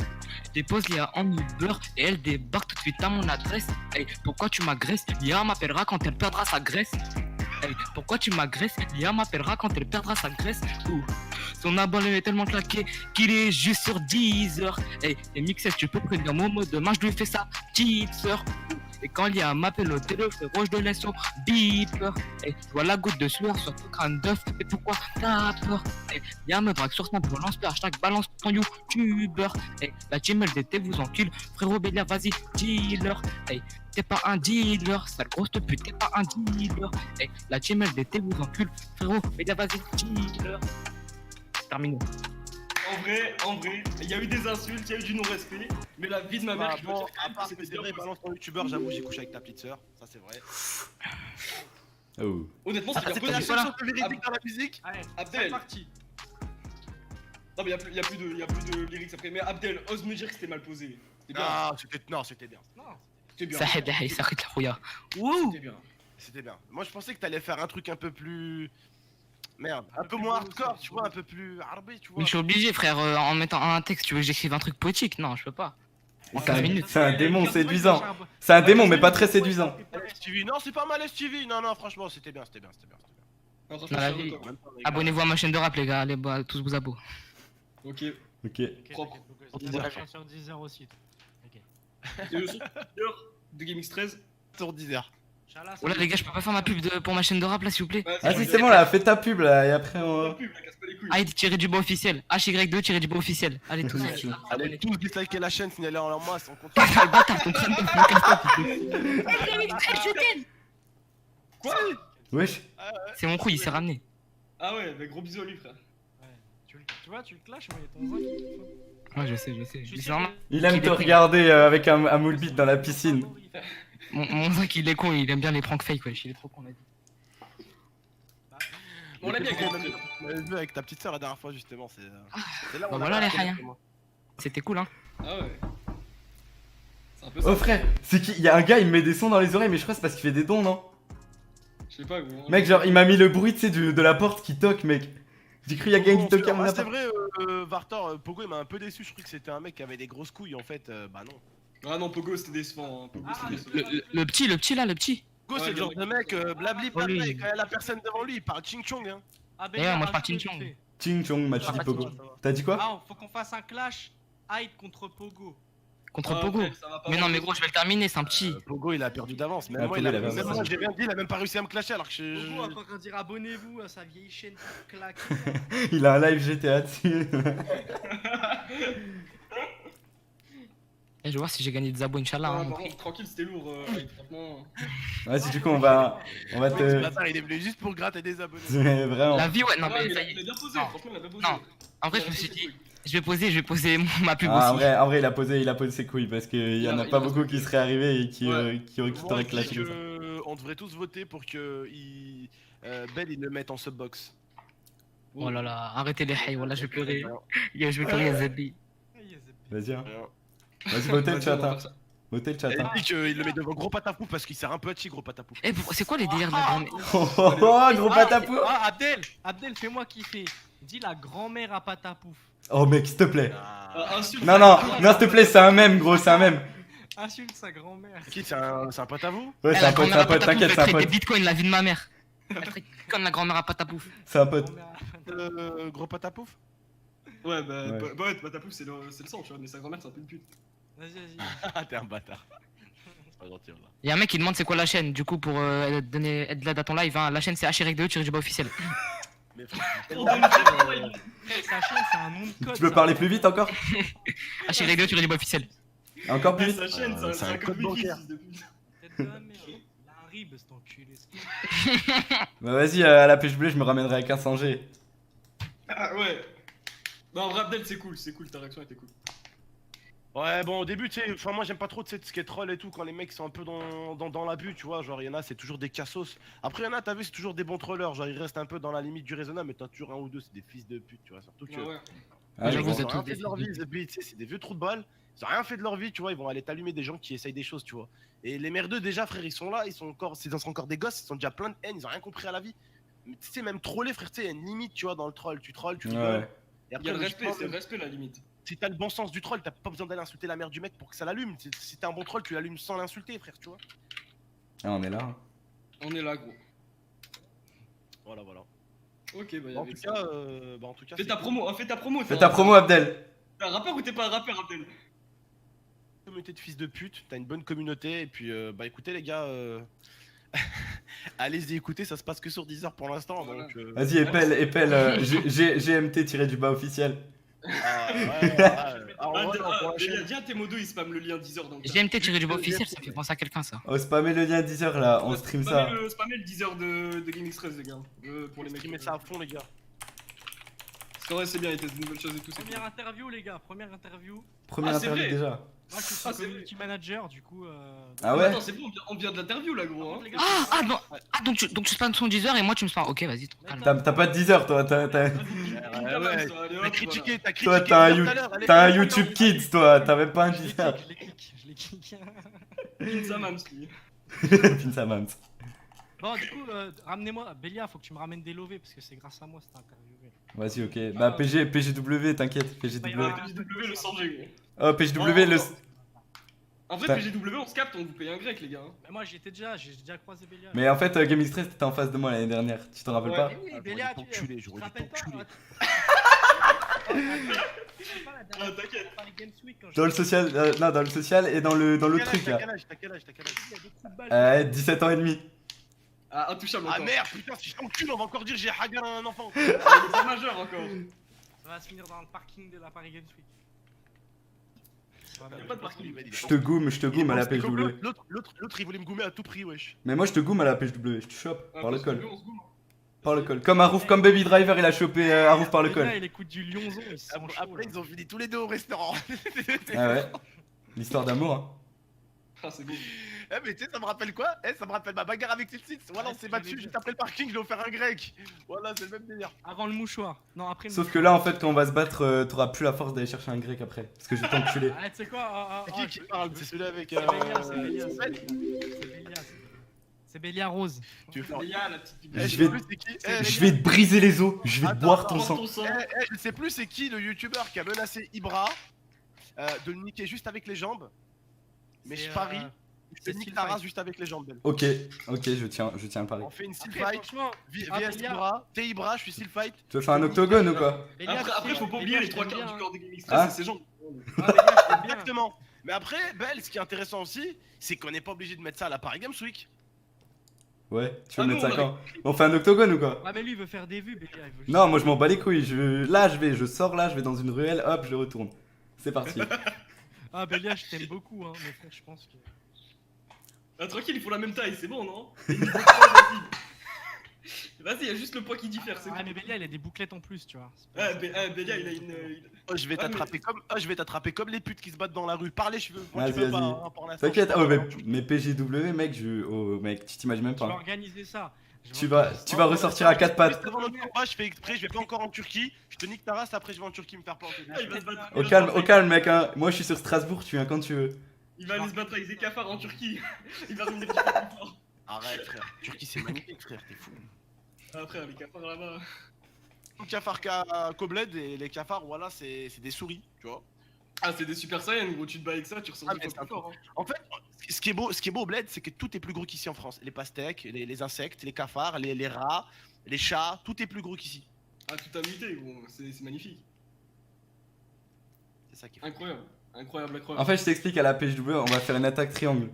dépose Lia en Uber et elle débarque tout de suite à mon adresse. Hey, pourquoi tu m'agresses? Lia m'appellera quand elle perdra sa graisse. Hey, pourquoi tu m'agresses? Lia m'appellera quand elle perdra sa graisse. Ouh. Son abonnement est tellement claqué qu'il est juste sur 10 heures. Hey, et Mixel, tu peux prévenir Momo, demain je lui fais sa petite sœur. Et quand Lia m'appelle au téléphone, je de laisse son beeper. Et je vois la goutte de sueur sur ton crâne d'œuf. Et pourquoi t'as peur? Et Lia me drague sur Snap, relance le hashtag balance ton youtubeur. Et la team LDT vous encule, frérot Bélia, vas-y, dealer. Et t'es pas un dealer, sale grosse pute, t'es pas un dealer. Et la team LDT vous encule, frérot Bélia, vas-y, dealer. Terminé. En vrai, il y a eu des insultes, il y a eu du non-respect, mais la vie de ma mère, je veux bon, dire quand à même part que que c'était c'est vrai, bien. balance ton youtubeur, j'avoue, j'ai couché avec ta petite sœur, ça c'est vrai. Oh. Honnêtement, Ah, c'est bien c'est posé. pas voilà. Source véridique dans la musique. Allez, Abdel. c'est parti. Non, mais y a plus de lyrics après. Mais Abdel, ose me dire que c'était mal posé. C'était bien. Non, c'était bien. Non, C'était bien. Ça aide, ça arrête la rouilla. Wouh! C'était bien. C'était bien. Moi je pensais que t'allais faire un truc un peu plus. Merde, un peu plus moins beau, hardcore, ça, tu vois, un peu plus arabé, tu vois. Mais je suis obligé, frère, en mettant un texte, tu veux que j'écrive un truc poétique? Non, je peux pas. En 15 minutes. C'est un démon séduisant. C'est un démon, mais pas très séduisant. Stevie, non, c'est pas mal, Stevie. Non, franchement, c'était bien. Non, franchement, Dans la je suis vie. d'accord. Même pas, les gars. Abonnez-vous à ma chaîne de rap, les gars. Allez, bah, tous vous abos. Ok. Ok. Propre. Sur 10 heures aussi. Ok. Et le son de GameX 13. Sur 10 heures. Inch'Allah, ça Oh là, va. les gars, je peux pas faire ma pub pour ma chaîne de rap là, s'il vous plaît? Vas-y, c'est bon là, fais ta pub là, et après on. Pub, la casse pas les couilles. Aïe, tiré du bas officiel. HY2 du bas officiel. Allez, tous. Allez, tous disliker la chaîne, signalez en masse, on continue. Ah, le bâtard, ton crâne de fou, casse-toi. Je t'aime. Quoi? Wesh. C'est mon crew, il s'est ramené. Ah ouais, bah gros bisous à lui, frère. Ouais. Tu vois, tu le clashes, mais ton zinc, il est faux. Ouais, je sais. Je Mais suis c'est normal. Il aime te regarder avec un moule bite dans la piscine. Mon zinc, il est con, il aime bien les pranks fake, wesh. Il est trop con, on a dit. On l'a bien quand même. On avait vu avec ta petite sœur la dernière fois, justement. C'est là où Bah on a voilà, les raté, haïens. moi. C'était cool, hein. Ah ouais. C'est un peu Oh ça. frère, c'est qui? Il y a un gars, il me met des sons dans les oreilles, mais je crois que c'est parce qu'il fait des dons, non? Je sais pas, gros. Mec, genre, il m'a mis le bruit, tu sais, de la porte qui toque, mec. J'ai cru, il y a quelqu'un qui toquait à mon Ah, c'est appart. vrai, Vartor, Pogo il m'a un peu déçu. Je croyais que c'était un mec qui avait des grosses couilles, en fait. Bah non. Ah non, Pogo c'était décevant. Hein. Pogo c'était décevant. Le petit là, le petit. Pogo, c'est Ouais, le genre le de mec, blabli, Oh, lui. blabla, et quand il y a la personne devant lui, il parle ching chong, hein. Ah, Eh ouais, moi, je parle rajoute Ching vite Chong. fait. Ching chong, match Ah, dit pas Pogo. de T'as dit quoi? Ah, faut qu'on fasse un clash Hyde contre Pogo. Contre Ah, Pogo. frère, ça va pas Mais non, marcher. mais gros, je vais le terminer, c'est un petit. Pogo, il a perdu d'avance. Même Ah, moi, Pogo, il avait même raison. moi, j'ai rien dit, il a même pas réussi à me clasher alors que Pogo, je. après, on va dire abonnez-vous à sa vieille chaîne pour claquer. Il a un live GTA dessus. Et je vais voir si j'ai gagné des abos, Inch'Allah. Ah, hein, par mon contre, frère. tranquille, c'était lourd. Franchement. Vas-y, du coup, on va Ce te. bâtard, il est venu juste pour gratter des abonnés. Vraiment. La vie, ouais, non, Ouais, mais mais ça il y a est. bien posé, Non. franchement, il a bien posé. Non. En vrai, Il je a me suis posé dit, le truc. je vais poser ma pub Ah, aussi. en vrai, il a posé ses couilles parce qu'il y en a Il pas a beaucoup qui seraient arrivés et qui Ouais. t'auraient Moi, je clashé dis comme ça. que on devrait tous voter pour que Bell il le mette en subbox. Oh là là, arrêtez les haïs, voilà, je vais pleurer. Yo, je vais pleurer, Zabi. Vas-y, hein. Ouais. Vas-y, votez le Vas-y, chat, on va hein. faire ça. Votez le chat, Elle hein. dit qu'il le met devant gros patapouf parce qu'il sert un peu à chi gros patapouf. Eh, c'est quoi les délires de la grand-mère? Oh, oh, oh, gros patapou. Ah, Abdel, fais-moi kiffer. Dis la grand-mère à Patapouf. Oh, mec, s'il te plaît. Insulte. Non, non, non, s'il te plaît, c'est un mème, gros, c'est un mème. Insulte sa grand-mère. Qui c'est un pote à vous? Ouais, Eh, c'est la un pote, grand-mère à t'inquiète, Patapouf, c'est un elle traite des pote. bitcoins, la vie de ma mère. Elle traite comme la grand-mère à Patapouf. C'est un pote. Grand-mère à Patapouf. Gros patapouf? Ouais, bah, Ouais. bah, ouais, Patapouf, c'est le sang, tu vois, mais sa grand-mère, c'est un peu une pute. Vas-y. Ah, t'es un bâtard. C'est pas gentil, là. Y'a un mec qui demande c'est quoi la chaîne, du coup, pour donner de l'aide à ton live, hein. La chaîne c'est HY2 officiel. Mais Frère, sa chaîne, c'est un nom de code. Tu peux ça. parler plus vite encore? HY2 officiel. Encore plus Ouais, vite? sa chaîne, c'est c'est un un code code wiki, bancaire. fils de pute. Tête de la merde. Il a un rib, cet enculé. Bah, vas-y, à la pêche bleue, je me ramènerai avec un 100G. Ah ouais. Non, en vrai, Abdel, c'est cool, ta réaction était cool. Ouais, bon, au début, tu sais, enfin, moi j'aime pas trop, tu sais, ce qui est troll et tout, quand les mecs sont un peu dans l'abus, tu vois. Genre, il y en a, c'est toujours des cassos. Après, il y en a, t'as vu, c'est toujours des bons trollers. Genre, ils restent un peu dans la limite du raisonnable, mais t'as toujours un ou deux, c'est des fils de pute, tu vois. Surtout que. Ah ouais. Ah, J'avoue, bon. vous Ils êtes ont tous rien des fait de leur vie, fils de tu sais, c'est des vieux trous de balles. Ils ont rien fait de leur vie, tu vois. Ils vont aller t'allumer des gens qui essayent des choses, tu vois. Et les merdeux, déjà, frère, ils sont là, ils sont encore des gosses, ils sont déjà plein de haine, ils ont rien compris à la vie. Mais tu sais, même troller, frère, tu sais, il y a une limite, tu vois, dans le troll. Tu trolls, tu rigoles. Ouais. Et Il y a le respect, logiquement, c'est le respect la limite. si t'as le bon sens du troll, t'as pas besoin d'aller insulter la mère du mec pour que ça l'allume. Si t'es un bon troll, tu l'allumes sans l'insulter, frère, tu vois. Ah, on est là. On est là, gros. Voilà. Ok, bah En tout cas, Fais c'est ta cool. promo, fais ta promo. Fais ta promo, Abdel. T'es un rappeur ou t'es pas un rappeur, Abdel? Communauté de fils de pute, t'as une bonne communauté. Et puis, bah écoutez, les gars, allez-y écouter, ça se passe que sur Deezer pour l'instant. Voilà. Donc, Vas-y, épelle GMT-du-bas officiel. Ah, en vrai, pour la chaîne. Dis à tes modos, ils spamment le lien 10h dans le chat. GMT-du-bas officiel, ça fait penser à quelqu'un ça. Oh, spammer le lien 10h là, on stream ça. Spammez le 10h de Game Express, les gars. Pour les mecs. Streamer ça à fond, les gars. Parce qu'en vrai, c'est bien, ils testent de nouvelles choses et tout. c'est Première cool. interview, les gars, première interview. Première Ah, c'est interview vrai. déjà. Moi, je suis Ah, c'est community manager, du coup. Ah Mais ouais. attends, c'est bon, on vient de l'interview là, gros. Hein. les gars, Donc tu spams son 10h et moi tu me spams. Ok, vas-y, calme. T'as pas de 10h toi, Ouais, T'as critiqué, toi t'as un YouTube Kids toi, t'as même pas un je les 10h. clique, je les clique. Pinsa Mams. Bon, du coup, ramenez-moi. Bélia, faut que tu me ramènes des lovés parce que c'est grâce à moi cette interview. Vas-y, ok. Bah PGW, t'inquiète, Bah, PGW. PGW le 100G, gros. Oh, PGW, le. En vrai, Putain. PGW, on se capte, on vous paye un grec, les gars. hein. Mais moi, j'ai déjà croisé Bélia. Mais en fait, Gaming Stress, t'étais en face de moi l'année dernière. Tu t'en rappelles Ouais. pas? Oui, Ah, Bélia, j'aurais dû tu t'enculer, te j'aurais dû rappelles pas t'enculer. Ah, t'inquiète. Dans le social, non, dans le social et dans le truc T'as là. quel âge, t'as quel âge, t'as quel âge 17 ans et demi. Ah, intouchable Ah encore. merde, putain, si je t'encule, on va encore dire j'ai hagar à un enfant. C'est majeur encore. Ça va se finir dans le parking de la Paris Games Week. Y'a pas de parking. Je te goome à la PGW. L'autre il voulait me goumer à tout prix, wesh. Mais moi je te goome à la PGW, je te chope Ah, par le parce col. que nous, on se goûte, hein. Par le col. Comme Arouf, comme Baby Driver, il a chopé Arouf par le Bélia, col. il écoute du Lyonzon, ils se sont chauds. Après, là. ils ont fini tous les deux au restaurant. Ah ouais. L'histoire d'amour, hein. Ah, c'est beau. Eh mais tu sais, ça me rappelle quoi? Ça me rappelle ma bagarre avec Tilsit. Voilà, Ouais, on s'est c'est battu j'avais juste après le parking, je l'ai offert un grec. Voilà, c'est le même délire. Avant le mouchoir. Non, après le Sauf que là, en fait, quand on va se battre, t'auras plus la force d'aller chercher un grec après. Parce que je vais t'enculer. Ah, tu sais quoi C'est qui parle? C'est celui avec. C'est Bélia, c'est Bélia, c'est Sven. Bélia. C'est Bélia Rose. Tu veux faire. Il y a la petite Je vais- C'est qui? Eh, les Je gars, vais te briser les os, je vais te Attends, boire ton attends, sang. ton sang. je sais plus c'est qui le youtubeur qui a menacé Ibra de le niquer juste avec les jambes. Mais C'est, je parie, c'est je nique Steel ta race Fight. juste avec les jambes. Belle. Ok, je tiens le pari. On fait une steel Après, fight. franchement, VS Bélia- Ibra, t'es Ibra, je suis steel fight. Tu veux faire un octogone ou quoi? Bélia, Après, faut pas oublier Bélia, les je 3 t'aime quarts bien, du corps de Gaming Ah. Stress, c'est ses jambes. Ah, Bélia, je t'aime bien. Exactement. Mais après, Belle, ce qui est intéressant aussi, c'est qu'on n'est pas obligé de mettre ça à la Paris Games Week. Ouais, tu veux Ah mettre non, ça quand? On fait un octogone ou quoi? Ah, mais lui, il veut faire des vues, Bélia. il veut juste- Non, moi je m'en bats les couilles. Je sors là, je vais dans une ruelle, hop, je retourne. C'est parti. Ah, Bélia, je t'aime beaucoup, hein. Mais frère, je pense que. Ah, tranquille, ils font la même taille, c'est bon, non? Vas-y, y a juste le poids qui diffère, c'est bon. Ah, mais Bélia, il a des bouclettes en plus, tu vois. C'est pas- Bélia, il a une. Oh, je vais Ah, mais- t'attraper comme les putes qui se battent dans la rue. Par les cheveux. Moi, Vas-y, tu peux pas, vas-y. hein, pour l'instant, T'inquiète, je peux oh, pas. mais PGW, mec, mec, tu t'imagines même Je vais pas. organiser ça. Je vais Tu organiser vas ça. ressortir à quatre pattes. Juste avant notre combat, je fais exprès, je vais pas encore en Turquie. Je te nique ta race, après je vais en Turquie me faire planter. Ah, il va se battre. Au calme, mec, hein. Moi je suis sur Strasbourg, tu viens quand tu veux. Il va aller se battre avec des cafards en Turquie. Il va revenir plus fort. Arrête, frère. Turquie, c'est magnifique, frère, t'es fou. Ah, frère, les cafards là-bas. Les cafards Kobled et les cafards, voilà, c'est des souris, tu vois. Ah, c'est des super saiyans, gros, tu te bats avec ça, tu ressens Ah, deux mais fois plus c'est fort. Hein. En fait, ce qui est beau au bled, c'est que tout est plus gros qu'ici en France. Les pastèques, les insectes, les cafards, les rats, les chats, tout est plus gros qu'ici. Ah, tout a muté, gros, c'est magnifique. C'est ça qui est fou. Incroyable, incroyable. En fait, je t'explique à la PGW, on va faire une attaque triangle.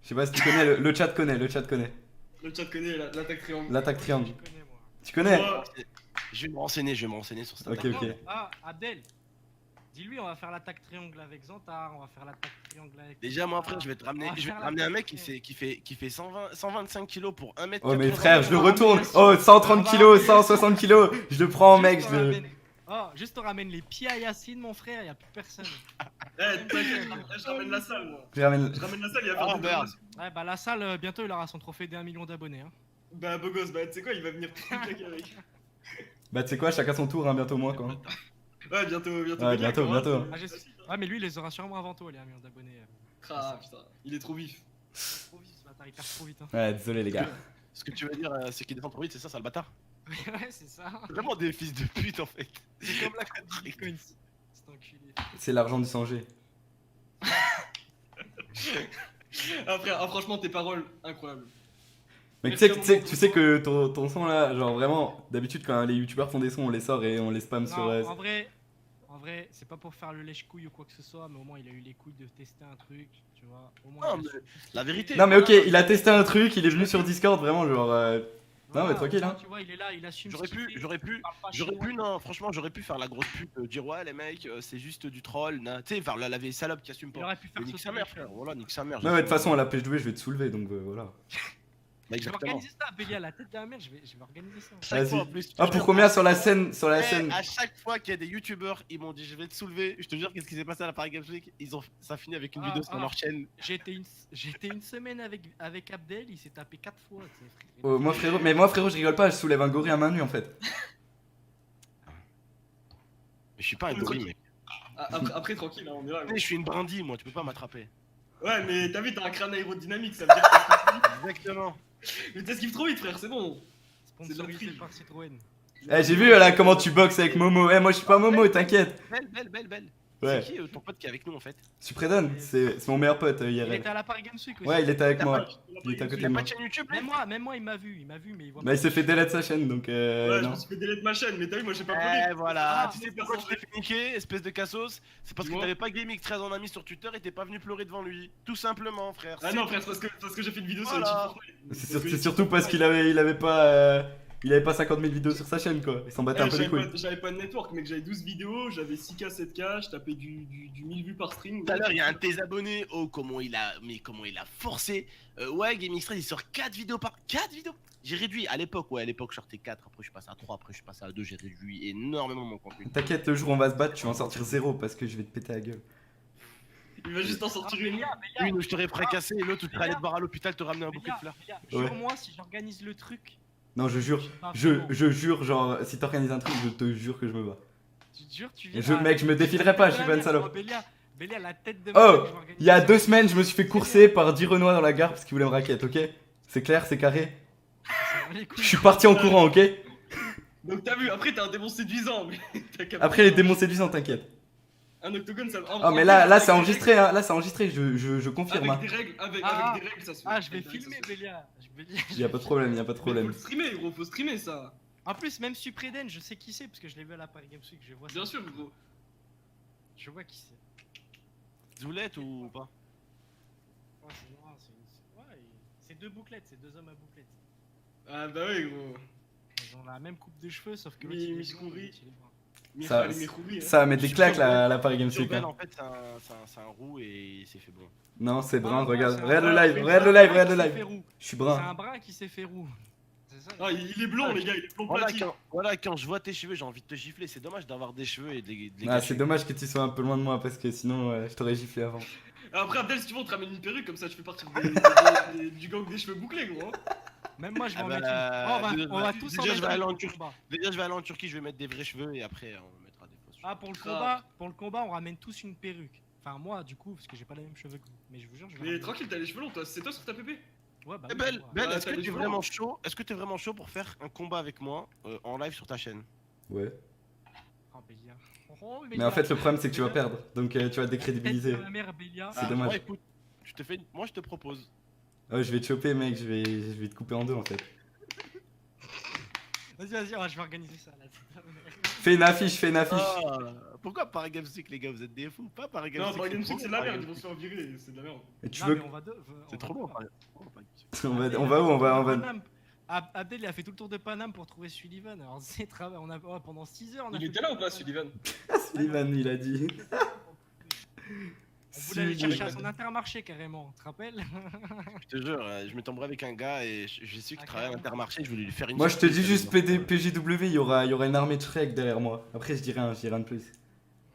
Je sais pas si tu connais, le chat connaît. Le chat connaît l'attaque triangle. L'attaque Je triangle. connais, moi. Tu connais? Ouais. Je vais me renseigner sur ça. Ok, ok. Ah, Abdel. Dis-lui, on va faire l'attaque triangle avec Zantar, on va faire l'attaque triangle avec. Déjà, moi, frère, je vais te ramener On va faire un mec l'attaque qui fait 125 kilos pour 1 mètre. Oh, mais 80. frère, je le retourne. Oh, 130 kilos, 160 kilos. Je le prends, mec, Juste je on le. ramène- Oh, juste on ramène les pieds à Yacine, mon frère, y'a plus personne. Eh, t'inquiète, je ramène la salle, moi. Je ramène. Je ramène la salle, il va Ah, faire des merde. promos. Ouais, bah la salle, bientôt il aura son trophée d'1 million d'abonnés. Hein. Bah, beau gosse, bah, tu sais quoi, il va venir claquer avec. Bah, tu sais quoi, chacun son tour, hein, bientôt moi, quoi. Ouais, bientôt. Ouais, Bélia, bientôt, comment bientôt. Ah, ouais, mais lui il les aura sûrement avant toi, les 1 million d'abonnés. Ah, putain, il est trop vif. Trop vite, ce bâtard, il perd trop vite. Hein. Ouais, désolé, les gars. Ce que tu veux dire, c'est qu'il descend trop vite, c'est ça, sale bâtard. Ouais, c'est ça. Vraiment des fils de pute en fait. C'est comme la code du Bitcoin. C'est enculé. C'est l'argent du Sanger. Ah, frère, ah, franchement, tes paroles, incroyables. Mais tu sais que ton son là, genre vraiment, d'habitude quand les youtubeurs font des sons, on les sort et on les spam sur. Non, en vrai, c'est pas pour faire le lèche-couille ou quoi que ce soit, mais au moins il a eu les couilles de tester un truc, tu vois. Au moins, Non, il mais a su- la vérité. Non mais ok, il a testé un truc, il est venu sur Discord, vraiment genre. Non mais tranquille hein. Tu vois, il est là, il assume. J'aurais ce qu'il pu, fait, j'aurais il pu, parle pas j'aurais chinois. pu, non, franchement, j'aurais pu faire la grosse pute, dire ouais les mecs, c'est juste du troll, tu sais, faire la vieille salope qui assume Il pas. aurait pu faire Mais nique sauter sa mère, les frère, choses. voilà, nique sa mère. Non mais de toute façon à la PHW je vais te soulever donc voilà. Bah, Je vais exactement. organiser ça, Bélia, la tête de la mère, je vais organiser ça. Chaque fois, Vas-y. en plus, je te Ah jure, pour combien sur la scène À chaque fois qu'il y a des youtubeurs, ils m'ont dit je vais te soulever. Je te jure, qu'est-ce qui s'est passé à la Paris Games Week, ça finit avec une vidéo sur leur chaîne. J'ai été une semaine avec Abdel, il s'est tapé 4 fois. tu sais, frère. Oh, moi frérot je rigole pas, je soulève un gorille à main nue en fait. Mais je suis pas un gorille, mec. Ah, après, tranquille, hein, on est là. Je suis une brindille, moi, tu peux pas m'attraper. Ouais, mais t'as vu, t'as un crâne aérodynamique, ça veut dire que Exactement. mais t'esquives trop vite, frère, c'est bon. Sponsorisé C'est de la par Citroën. Eh j'ai vu là comment tu boxes avec Momo. Eh moi je suis pas Momo, t'inquiète. Belle. Ouais. C'est qui ton pote qui est avec nous en fait? Supredon, c'est mon meilleur pote Il IRL. était à la Paris Games Week aussi. Ouais il était avec T'as moi. pas- Il était à côté Il de a moi. pas de chaîne YouTube là? Même moi, il m'a vu, mais il voit Bah il s'est fait delete sa chaîne donc Ouais, je non. me suis fait delete ma chaîne, mais t'as vu, moi j'ai pas volé. Eh voilà, Ah, tu sais pourquoi tu t'es fait niquer, espèce de cassos? C'est parce que Dis-moi. t'avais pas GameX13 en ami sur Twitter et t'es pas venu pleurer devant lui. Tout simplement, frère. Ah non, frère, c'est parce que j'ai fait une vidéo sur le Voilà. TikTok. C'est surtout parce qu'il avait pas 50 000 vidéos sur sa chaîne quoi. Il s'en battait un peu les couilles. J'avais pas de network, mec, j'avais 12 vidéos, j'avais 6K, 7K, je tapais du 1000 vues par stream. Tout à l'heure, il y a un de tes abonnés, oh comment il a forcé. Ouais, GameX13 il sort 4 vidéos par 4 vidéos. J'ai réduit à l'époque, je sortais 4, après je suis passé à 3, après je suis passé à 2, j'ai réduit énormément mon contenu. T'inquiète, le jour où on va se battre, tu vas en sortir 0 parce que je vais te péter la gueule. Il va juste en sortir une. Une où je t'aurais fracassé et l'autre où tu serais allé te voir à l'hôpital te ramener un bouquet de fleurs. Ouais. Jure-moi, si j'organise le truc, Non, je jure, Ah, je vraiment. jure, genre, si t'organises un truc, je te jure que je me bats. tu te jures, tu viens. Mec, je me défilerai pas, je suis pas une salope. Bélia, la tête de Oh, il y a 2 semaines, je me suis fait courser par 10 Renois dans la gare parce qu'ils voulaient me raquette, ok? C'est clair, c'est carré. Je suis parti en courant, ok? Donc t'as vu, après t'as un démon séduisant, mais t'as qu'à- Après les démons séduisants, t'inquiète. Un octogone, ça. Oh, mais là c'est enregistré, hein, là c'est enregistré, je confirme. Avec Hein. des règles, avec Ah. des règles, ça se fait. Ah, je vais Avec des règles, filmer, ça se fait. Bélia. Y'a pas de problème, y'a pas de Mais faut problème. le streamer, gros, faut streamer ça. En plus, même Supreden, je sais qui c'est parce que je l'ai vu à la Paris Games Week, je vois ça. Bien sûr, gros. Je vois qui c'est. Zoulette ou pas? Ouais, c'est 2 bouclettes, c'est 2 hommes à bouclettes. Ah bah oui, gros. Ils ont la même coupe de cheveux, sauf que Mi- l'autre, il est Miskouri. blond, l'autre, il est brun. Ça- Michal et Michouri, hein. Ça va mettre des claques la Paris Games Week. Turben Hein. en fait c'est un roux et il s'est fait blond. Non, c'est brun, Ah, regarde, c'est un regarde le brun live, qui regarde le s'est live, fait regarde le live. roux. Je suis C'est brun. un brun qui s'est fait roux. C'est ça. Ah, il est blond, les gars, il est blond platine. Voilà, quand je vois tes cheveux, j'ai envie de te gifler. C'est dommage d'avoir des cheveux et de les Ah, cacher. c'est dommage que tu sois un peu loin de moi parce que sinon je t'aurais giflé avant. Après, Abdel, si tu veux, on te ramène une perruque, comme ça, je fais partir du gang des cheveux bouclés, gros. Hein. Même moi, je vais Ah en bah, mettre une. Oh, on va tous déjà, en je mettre vais aller une en pour le Turquie. combat. Déjà, je vais aller en Turquie, je vais mettre des vrais cheveux et après on mettra des fausses cheveux. Ah, pour le combat, on ramène tous une perruque. Enfin, moi, du coup, parce que j'ai pas les mêmes cheveux que vous. Mais je vous jure, je vais. Mais ramener- tranquille, t'as les cheveux longs, toi. C'est toi sur ta pépé. Ouais, bah. Eh oui, Belle, je vois. Belle, Ouais, est-ce t'as que les t'es cheveux vraiment longs. chaud? Est-ce que t'es vraiment chaud pour faire un combat avec moi en live sur ta chaîne? Ouais. Oh, Bélia. Oh, Mais en fait, le problème c'est que tu vas perdre, donc tu vas te décrédibiliser. La mère, Bélia. C'est dommage. Moi, écoute, moi je te propose. Oh, je vais te choper, mec, je vais te couper en deux en fait. Vas-y, je vais organiser ça là. Fais une affiche, fais une affiche. Ah, pourquoi Paris Games Week, les gars, vous êtes des fous? Pas Paris Games Non, Week. par Game Week, c'est de la Paris merde, ils Games vont se faire virer, c'est de la merde. Et tu Non, veux mais on va deux. C'est trop long, Paris on va où? On va. Paname. Abdel, il a fait tout le tour de Paname pour trouver Sullivan. Alors, c'est travail. On a pendant 6 heures. On a Il fait était là ou pas, Sullivan? Sullivan, il a dit. On voulait aller Si, chercher à son intermarché carrément, tu te rappelles? Je te jure, je m'étais embrouillé avec un gars et j'ai su qu'il Ah, travaillait à carrément. l'Intermarché, je voulais lui faire une Moi je te surprise, dis juste j'avais dit, PGW, il y aura une armée de Shrek derrière moi. Après je dis rien de plus.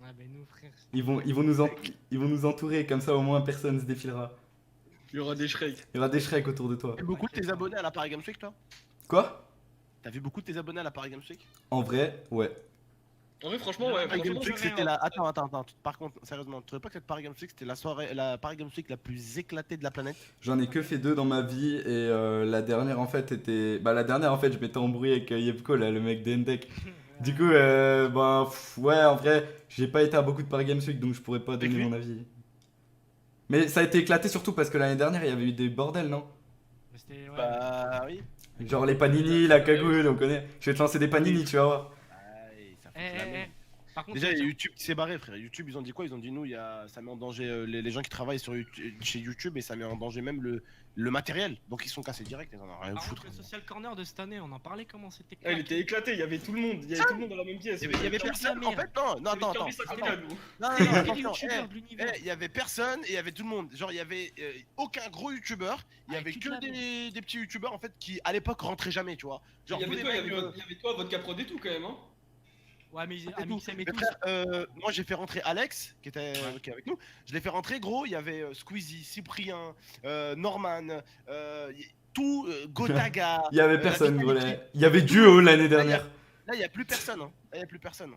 Ouais, ben nous, frère. Ils vont nous entourer, comme ça au moins personne se défilera. Il y aura des Shrek. Il y aura des Shrek autour de toi. T'as vu beaucoup de tes abonnés à la Paris Games Week, toi? Quoi? T'as vu beaucoup de tes abonnés à la Paris Games Week? En vrai, ouais. En vrai, franchement, ouais. Paris Games Franchement, Week, je c'était verrai, la. Attends. Par contre, sérieusement, tu trouvais pas que cette Paris Games Week, c'était la Paris Games Week la plus éclatée de la planète? J'en ai que fait 2 dans ma vie et la dernière en fait était. Bah la dernière en fait je m'étais embrouillé avec Yepko là, le mec d'Endek. Du coup, ouais, en vrai, j'ai pas été à beaucoup de Paris Games Week donc je pourrais pas donner lui mon avis. Mais ça a été éclaté surtout parce que l'année dernière il y avait eu des bordels, non? Mais c'était. Ouais, Bah oui. Genre les panini, la cagoule, on connaît. Je vais te lancer des panini, tu vas voir. Aïe, ça Eh, fout la eh, merde. eh. Par contre, Déjà, il y a YouTube qui s'est barré, frère. YouTube, ils ont dit quoi? Ils ont dit nous, ça met en danger les gens qui travaillent chez YouTube et ça met en danger même le matériel. Donc ils sont cassés direct, ils en ont rien à par foutre. contre, le social corner de cette année, on en parlait comment c'était Ah, il était éclaté, il y avait tout le monde. Il y avait tout le monde dans la même pièce. Il y avait personne. En fait, non, attends. Non, Non, C'est les attention, youtubeurs de l'univers. il y avait personne et il y avait tout le monde. Genre, il y avait aucun gros youtubeur. Il y Ah, avait tu te que laves. des petits youtubeurs en fait qui à l'époque rentraient jamais, tu vois. Genre, Il y tous avait les toi, mecs, il y avait toi, Vodka Prod et tout quand même, hein. Ouais, mais et tout. Amixem et Mais tout. frère, moi j'ai fait rentrer Alex qui était avec nous. Je l'ai fait rentrer, gros. Il y avait Squeezie, Cyprien, Norman, Gotaga. Il y avait personne, Vitality. gros. Il y avait Duo l'année dernière. Là, il y a plus personne. Hein. Là, il y a plus personne.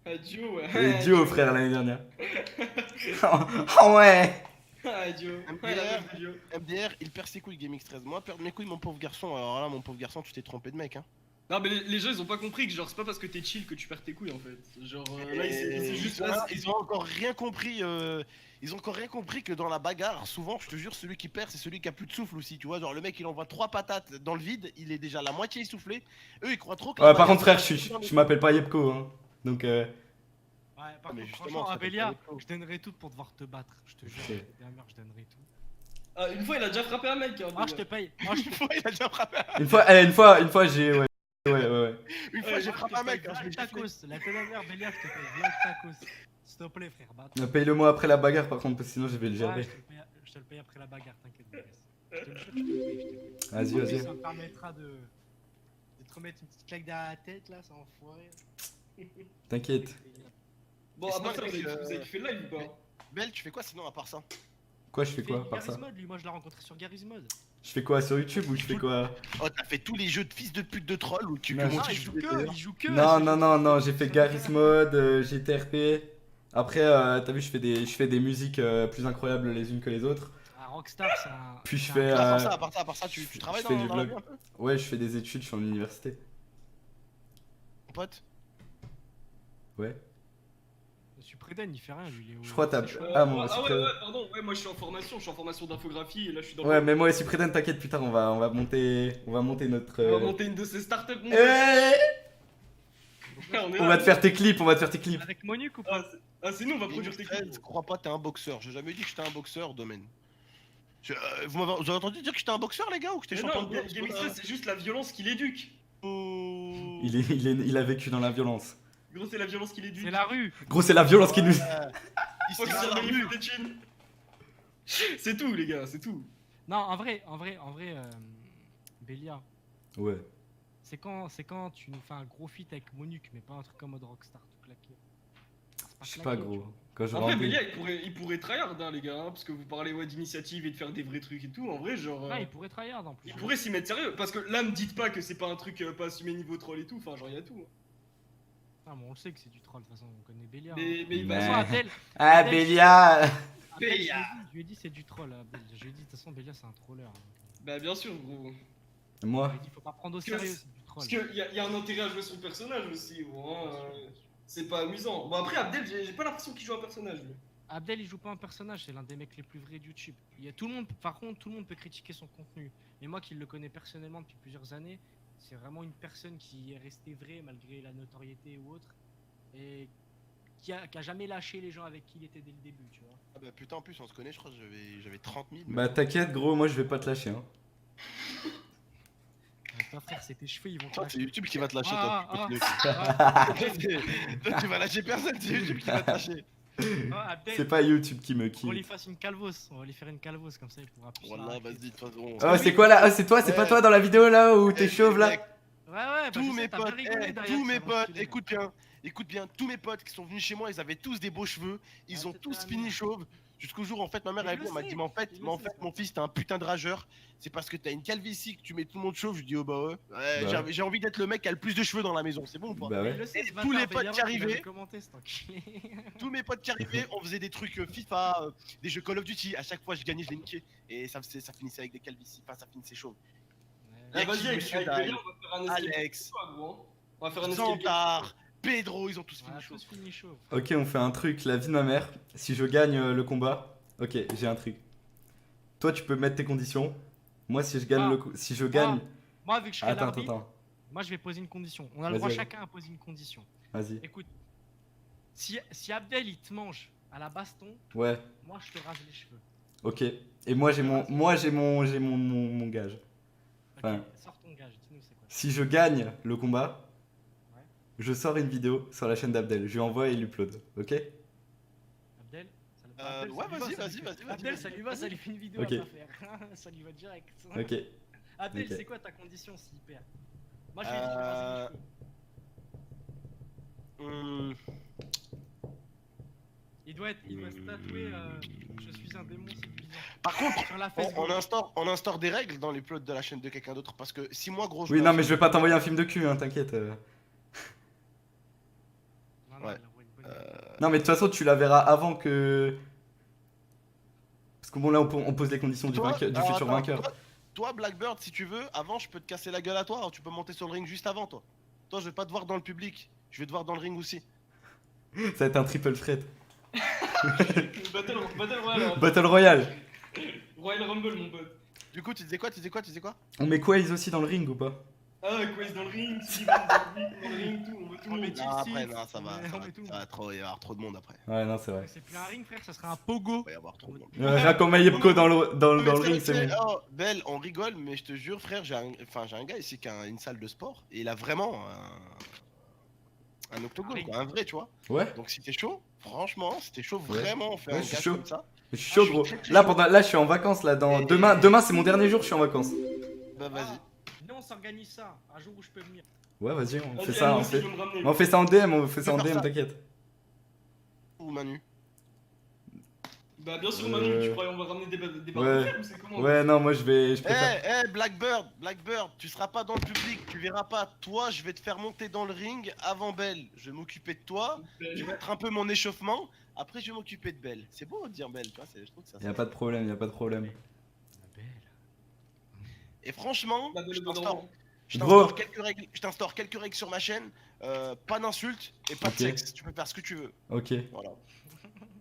Adieu, ouais. Il y avait Duo frère l'année dernière. Oh ouais. Adieu. Ouais, la meuf de Dio. MDR, il perd ses couilles, GameX13. Moi, perdre mes couilles, mon pauvre garçon. Alors là, mon pauvre garçon, tu t'es trompé de mec. Hein. Non, mais les gens ils ont pas compris que genre c'est pas parce que t'es chill que tu perds tes couilles en fait. Genre là, c'est juste là. Ils ont encore rien compris. Ils ont encore rien compris que dans la bagarre, souvent, je te jure, celui qui perd, c'est celui qui a plus de souffle aussi. Tu vois, genre le mec, il envoie 3 patates dans le vide, il est déjà la moitié essoufflé. Eux, ils croient trop que. Ouais, par contre, frère, je m'appelle pas Yepko. Hein. Donc, Ouais, par mais contre, justement, franchement, ça fait Abélia, pas des pros. je donnerais tout pour devoir te battre. Je te jure, Ok. dernière, je donnerais tout. Ah, une fois il a déjà frappé un mec. Hein, Ah, je te paye. Moi, je te Une fois, il a déjà frappé. une fois, j'ai. Ouais. Ouais. Une fois, j'ai frappé un mec. Hein, je me Black giflé. tacos. La dernière, Bélia, je te paye. Black tacos. S'il te plaît, frère, battre. Paye-le-moi après la bagarre, par contre, parce que sinon je vais le Ouais, gérer. je te le paye après la bagarre, t'inquiète, Bélias. Je te le jure, je te le paye, je te le paye. Vas-y, vas-y. Ça me permettra de te remettre une petite claque derrière la tête, là, ça enfoiré. T'inquiète. Bon, Et après sinon, ça, mec, vous avez kiffé le live ou pas? Belle, tu fais quoi sinon à part ça? Quoi, je fais quoi par ça? Garry's Mod, lui, moi je l'ai rencontré sur Garry's Mod. Je fais quoi sur YouTube ou je fais quoi? Oh, t'as fait tous les jeux de fils de pute de troll ou tu Non, que je- mon Ah, petit il joue joue que, il joue que. Non, j'ai fait Garry's Mod, GTRP. Après, t'as vu, je fais des musiques plus incroyables les unes que les autres. Ah, Rockstar, c'est un. Puis je c'est fais. un- À part ça, tu travailles je fais dans du la vlog. vie un peu, Ouais, je fais des études, je suis en université. mon pote? Ouais. Supreden, il fait rien, lui. Il est au- Je crois que t'as. c'est- Ah, moi ah aussi, ouais, Preden. ouais, pardon, ouais, moi je suis en formation d'infographie et là je suis dans Ouais, mais moi aussi, Preden, t'inquiète, plus tard, on va monter notre. On va monter une de ces startups. mon Eh, gars. On est on là. va te faire tes clips, on va te faire tes clips. Avec Monique ou pas? C'est nous, on va produire tes clips. Je crois pas, t'es un boxeur. J'ai jamais dit que j'étais un boxeur, domaine. Vous avez entendu dire que j'étais un boxeur, les gars, ou que j'étais Mais champion non, de boxe? Game X13, c'est juste la violence qui l'éduque. Oh. Il a vécu dans la violence. Gros, c'est la violence qui l'éduque. C'est la rue. Gros, c'est la violence qui nous. Il Faut s'est que ça dans la revienne rue. des thunes. C'est tout, les gars, c'est tout. Non, en vrai, Bélia, Ouais. c'est quand tu nous fais un gros feat avec Monique, mais pas un truc en mode Rockstar tout claqué. C'est Je sais claqué, pas, tu gros. vois. Quand je En vrai, rentre. Bélia, il pourrait tryhard, hein, les gars, hein, parce que vous parlez ouais, d'initiative et de faire des vrais trucs et tout. En vrai, genre. Ouais, il pourrait tryhard en plus. Il pourrait s'y mettre sérieux, parce que là, me dites pas que c'est pas un truc pas assumé niveau troll et tout, enfin, genre, y a tout. Ah, bon, on le sait que c'est du troll, de toute façon, on connaît Bélia. Mais De toute Mais- façon, Abdel, Ah, Abdel, Bélia. Abdel, Bélia. je lui ai dit c'est du troll, Abdel. Je lui ai dit, de toute façon, Bélia, c'est un troller. Bah, bien sûr, gros. Je Moi. lui ai dit, faut pas prendre au Parce que sérieux, c'est- c'est du troll. Parce qu'il y a un intérêt à jouer son personnage aussi, gros. Hein, c'est pas amusant. Bon, après, Abdel, j'ai pas l'impression qu'il joue un personnage, lui. Abdel, il joue pas un personnage, c'est l'un des mecs les plus vrais de YouTube. Il y a tout le monde, par contre, tout le monde peut critiquer son contenu. Mais moi qui le connais personnellement depuis plusieurs années, c'est vraiment une personne qui est restée vraie malgré la notoriété ou autre. Et qui a jamais lâché les gens avec qui il était dès le début, tu vois. Ah bah putain, en plus, on se connaît, je crois que j'avais 30 000. Bah, t'inquiète, gros, moi je vais pas te lâcher. Hein. Toi, frère, c'est tes cheveux, ils vont te Toi, c'est lâcher. YouTube qui va te lâcher, Ah, toi. ah, Toi, tu vas lâcher personne, c'est YouTube qui va te lâcher. Abdel, C'est pas YouTube qui me qu'on lui kiffe. fasse une calvos. On va lui faire une calvos comme ça il pourra plus. Voilà, s'arrêter. vas-y, de toute façon. Oh, c'est quoi là? Ah, c'est toi, c'est pas Ouais. toi dans la vidéo là où t'es Eh, chauve là? mec, Ouais, bah, tous je sais, mes t'as bien potes, rigolé, eh, d'ailleurs, tous mes ça m'a potes, stylé, écoute bien, tous mes potes qui sont venus chez moi, ils avaient tous des beaux cheveux, ils Ah, ont c'est tous ta fini mère. chauves. Jusqu'au jour où en fait ma mère Mais elle il le m'a dit sait, mais en fait, il le mais en sait, fait ça. mon fils t'es un putain de rageur, c'est parce que t'as une calvitie que tu mets tout le monde chauve. Je dis oh bah ouais, Bah j'ai envie d'être le mec qui a le plus de cheveux dans la maison, c'est bon ou pas? Bah Mais ouais. il le sait, ce tous bâtard, les potes Béliard, qui il avait arrivaient- commenté, cet enculé. Tous mes potes qui arrivaient, on faisait des trucs FIFA, des jeux Call of Duty, à chaque fois je gagnais, je les niquais et ça finissait avec des calvities, enfin ça finissait chauve. Ah, Mec, vas-y, avec monsieur Béliard, Daï, on va faire un escape game, Alex, quoi, gros, hein. On va faire un escape game. Zantar, Pedro, ils ont tous On fini a chauve. tous fini chaud. Ok, on fait un truc, la vie de ma mère. Si je gagne le combat, ok, j'ai un truc. Toi, tu peux mettre tes conditions. Moi, si je gagne Ah. si je gagne. Moi, vu que je serai Attends, l'arbitre, attends, moi je vais poser une condition. On a le Vas-y, droit vas-y. chacun à poser une condition. vas-y. Écoute, si Abdel il te mange à la baston, Ouais, moi je te rase les cheveux. ok. Et moi, j'ai mon gage. Ok, Ouais. sors ton gage, dis-nous c'est quoi. Si je gagne le combat, Ouais. je sors une vidéo sur la chaîne d'Abdel. Je lui envoie et il upload, ok? Abdel, Ouais, vas-y, vas-y. Abdel, ça lui va, ça lui fait une vidéo Ok. à pas faire. Ça lui va direct. Ok. Abdel, Ok. c'est quoi ta condition s'il perd? Moi je vais lui raser les cheveux. Hum, Il doit se tatouer je suis un démon séduisant. Par contre, Sur la fesse on instaure des règles dans les plots de la chaîne de quelqu'un d'autre parce que si moi gros Oui, non, mais je vais pas t'envoyer un film de cul, hein, t'inquiète. Non, non, Ouais. il envoie une bonne idée. Non, mais de toute façon, tu la verras avant que. Parce que bon, là, on pose les conditions du, Toi, du alors, futur attends, vainqueur. Toi, Blackbird, si tu veux, avant je peux te casser la gueule à toi, alors tu peux monter sur le ring juste avant toi. Toi, je vais pas te voir dans le public, je vais te voir dans le ring aussi. Ça va être un triple threat. Battle Royale, hein. Battle Royale. Royal Rumble, mon pote. Du coup, tu disais quoi? On met Quaze aussi dans le ring ou pas? Ah, quiz dans le ring, Steven dans le ring, tout, on veut tout le On met monde. Chill Non, après, Six, non, ça va, on met tout. ça va trop, il va y avoir trop de monde après. Ouais, non, c'est vrai. C'est plus un ring, frère, ça sera un pogo. Il va y avoir trop de monde. Rien qu'on met Yepko dans le ring, c'est bon. Oh, Belle, on rigole, mais je te jure, frère, j'ai un gars ici qui a une salle de sport et il a vraiment un octogone, quoi, un vrai, tu vois. Ouais, Donc si t'es chaud, franchement, si t'es chaud, Ouais. vraiment, on fait Ouais, un je suis gage chaud. comme ça. je suis chaud, je suis gros. très, très Là, chaud. là, je suis en vacances, là. Demain, c'est mon dernier jour, je suis en vacances. Bah vas-y. Viens, on s'organise ça, un jour où je peux venir. Ouais, vas-y, on Vas-y, fait ça. moi On aussi, fait, je vais me ramener. on fait ça en DM, on fait ça en faire DM, ça. t'inquiète. Ou Manu. Bah, bien sûr, Manu, tu croyais on va ramener des barres de Ouais. fer ou c'est comment? Ouais, non, moi, je Eh, préfère. Blackbird, tu seras pas dans le public, tu verras pas. Toi, je vais te faire monter dans le ring avant Belle. Je vais m'occuper de toi, je vais mettre un peu mon échauffement. Après, je vais m'occuper de Belle. C'est beau de dire Belle, tu vois, je trouve que ça. Y a pas de problème, y a pas de problème. Et franchement, La belle je au t'instaure- bedron. Gros. je t'instaure quelques règles sur ma chaîne. Pas d'insultes et pas Ok. de sexe. Tu peux faire ce que tu veux. Ok. Voilà.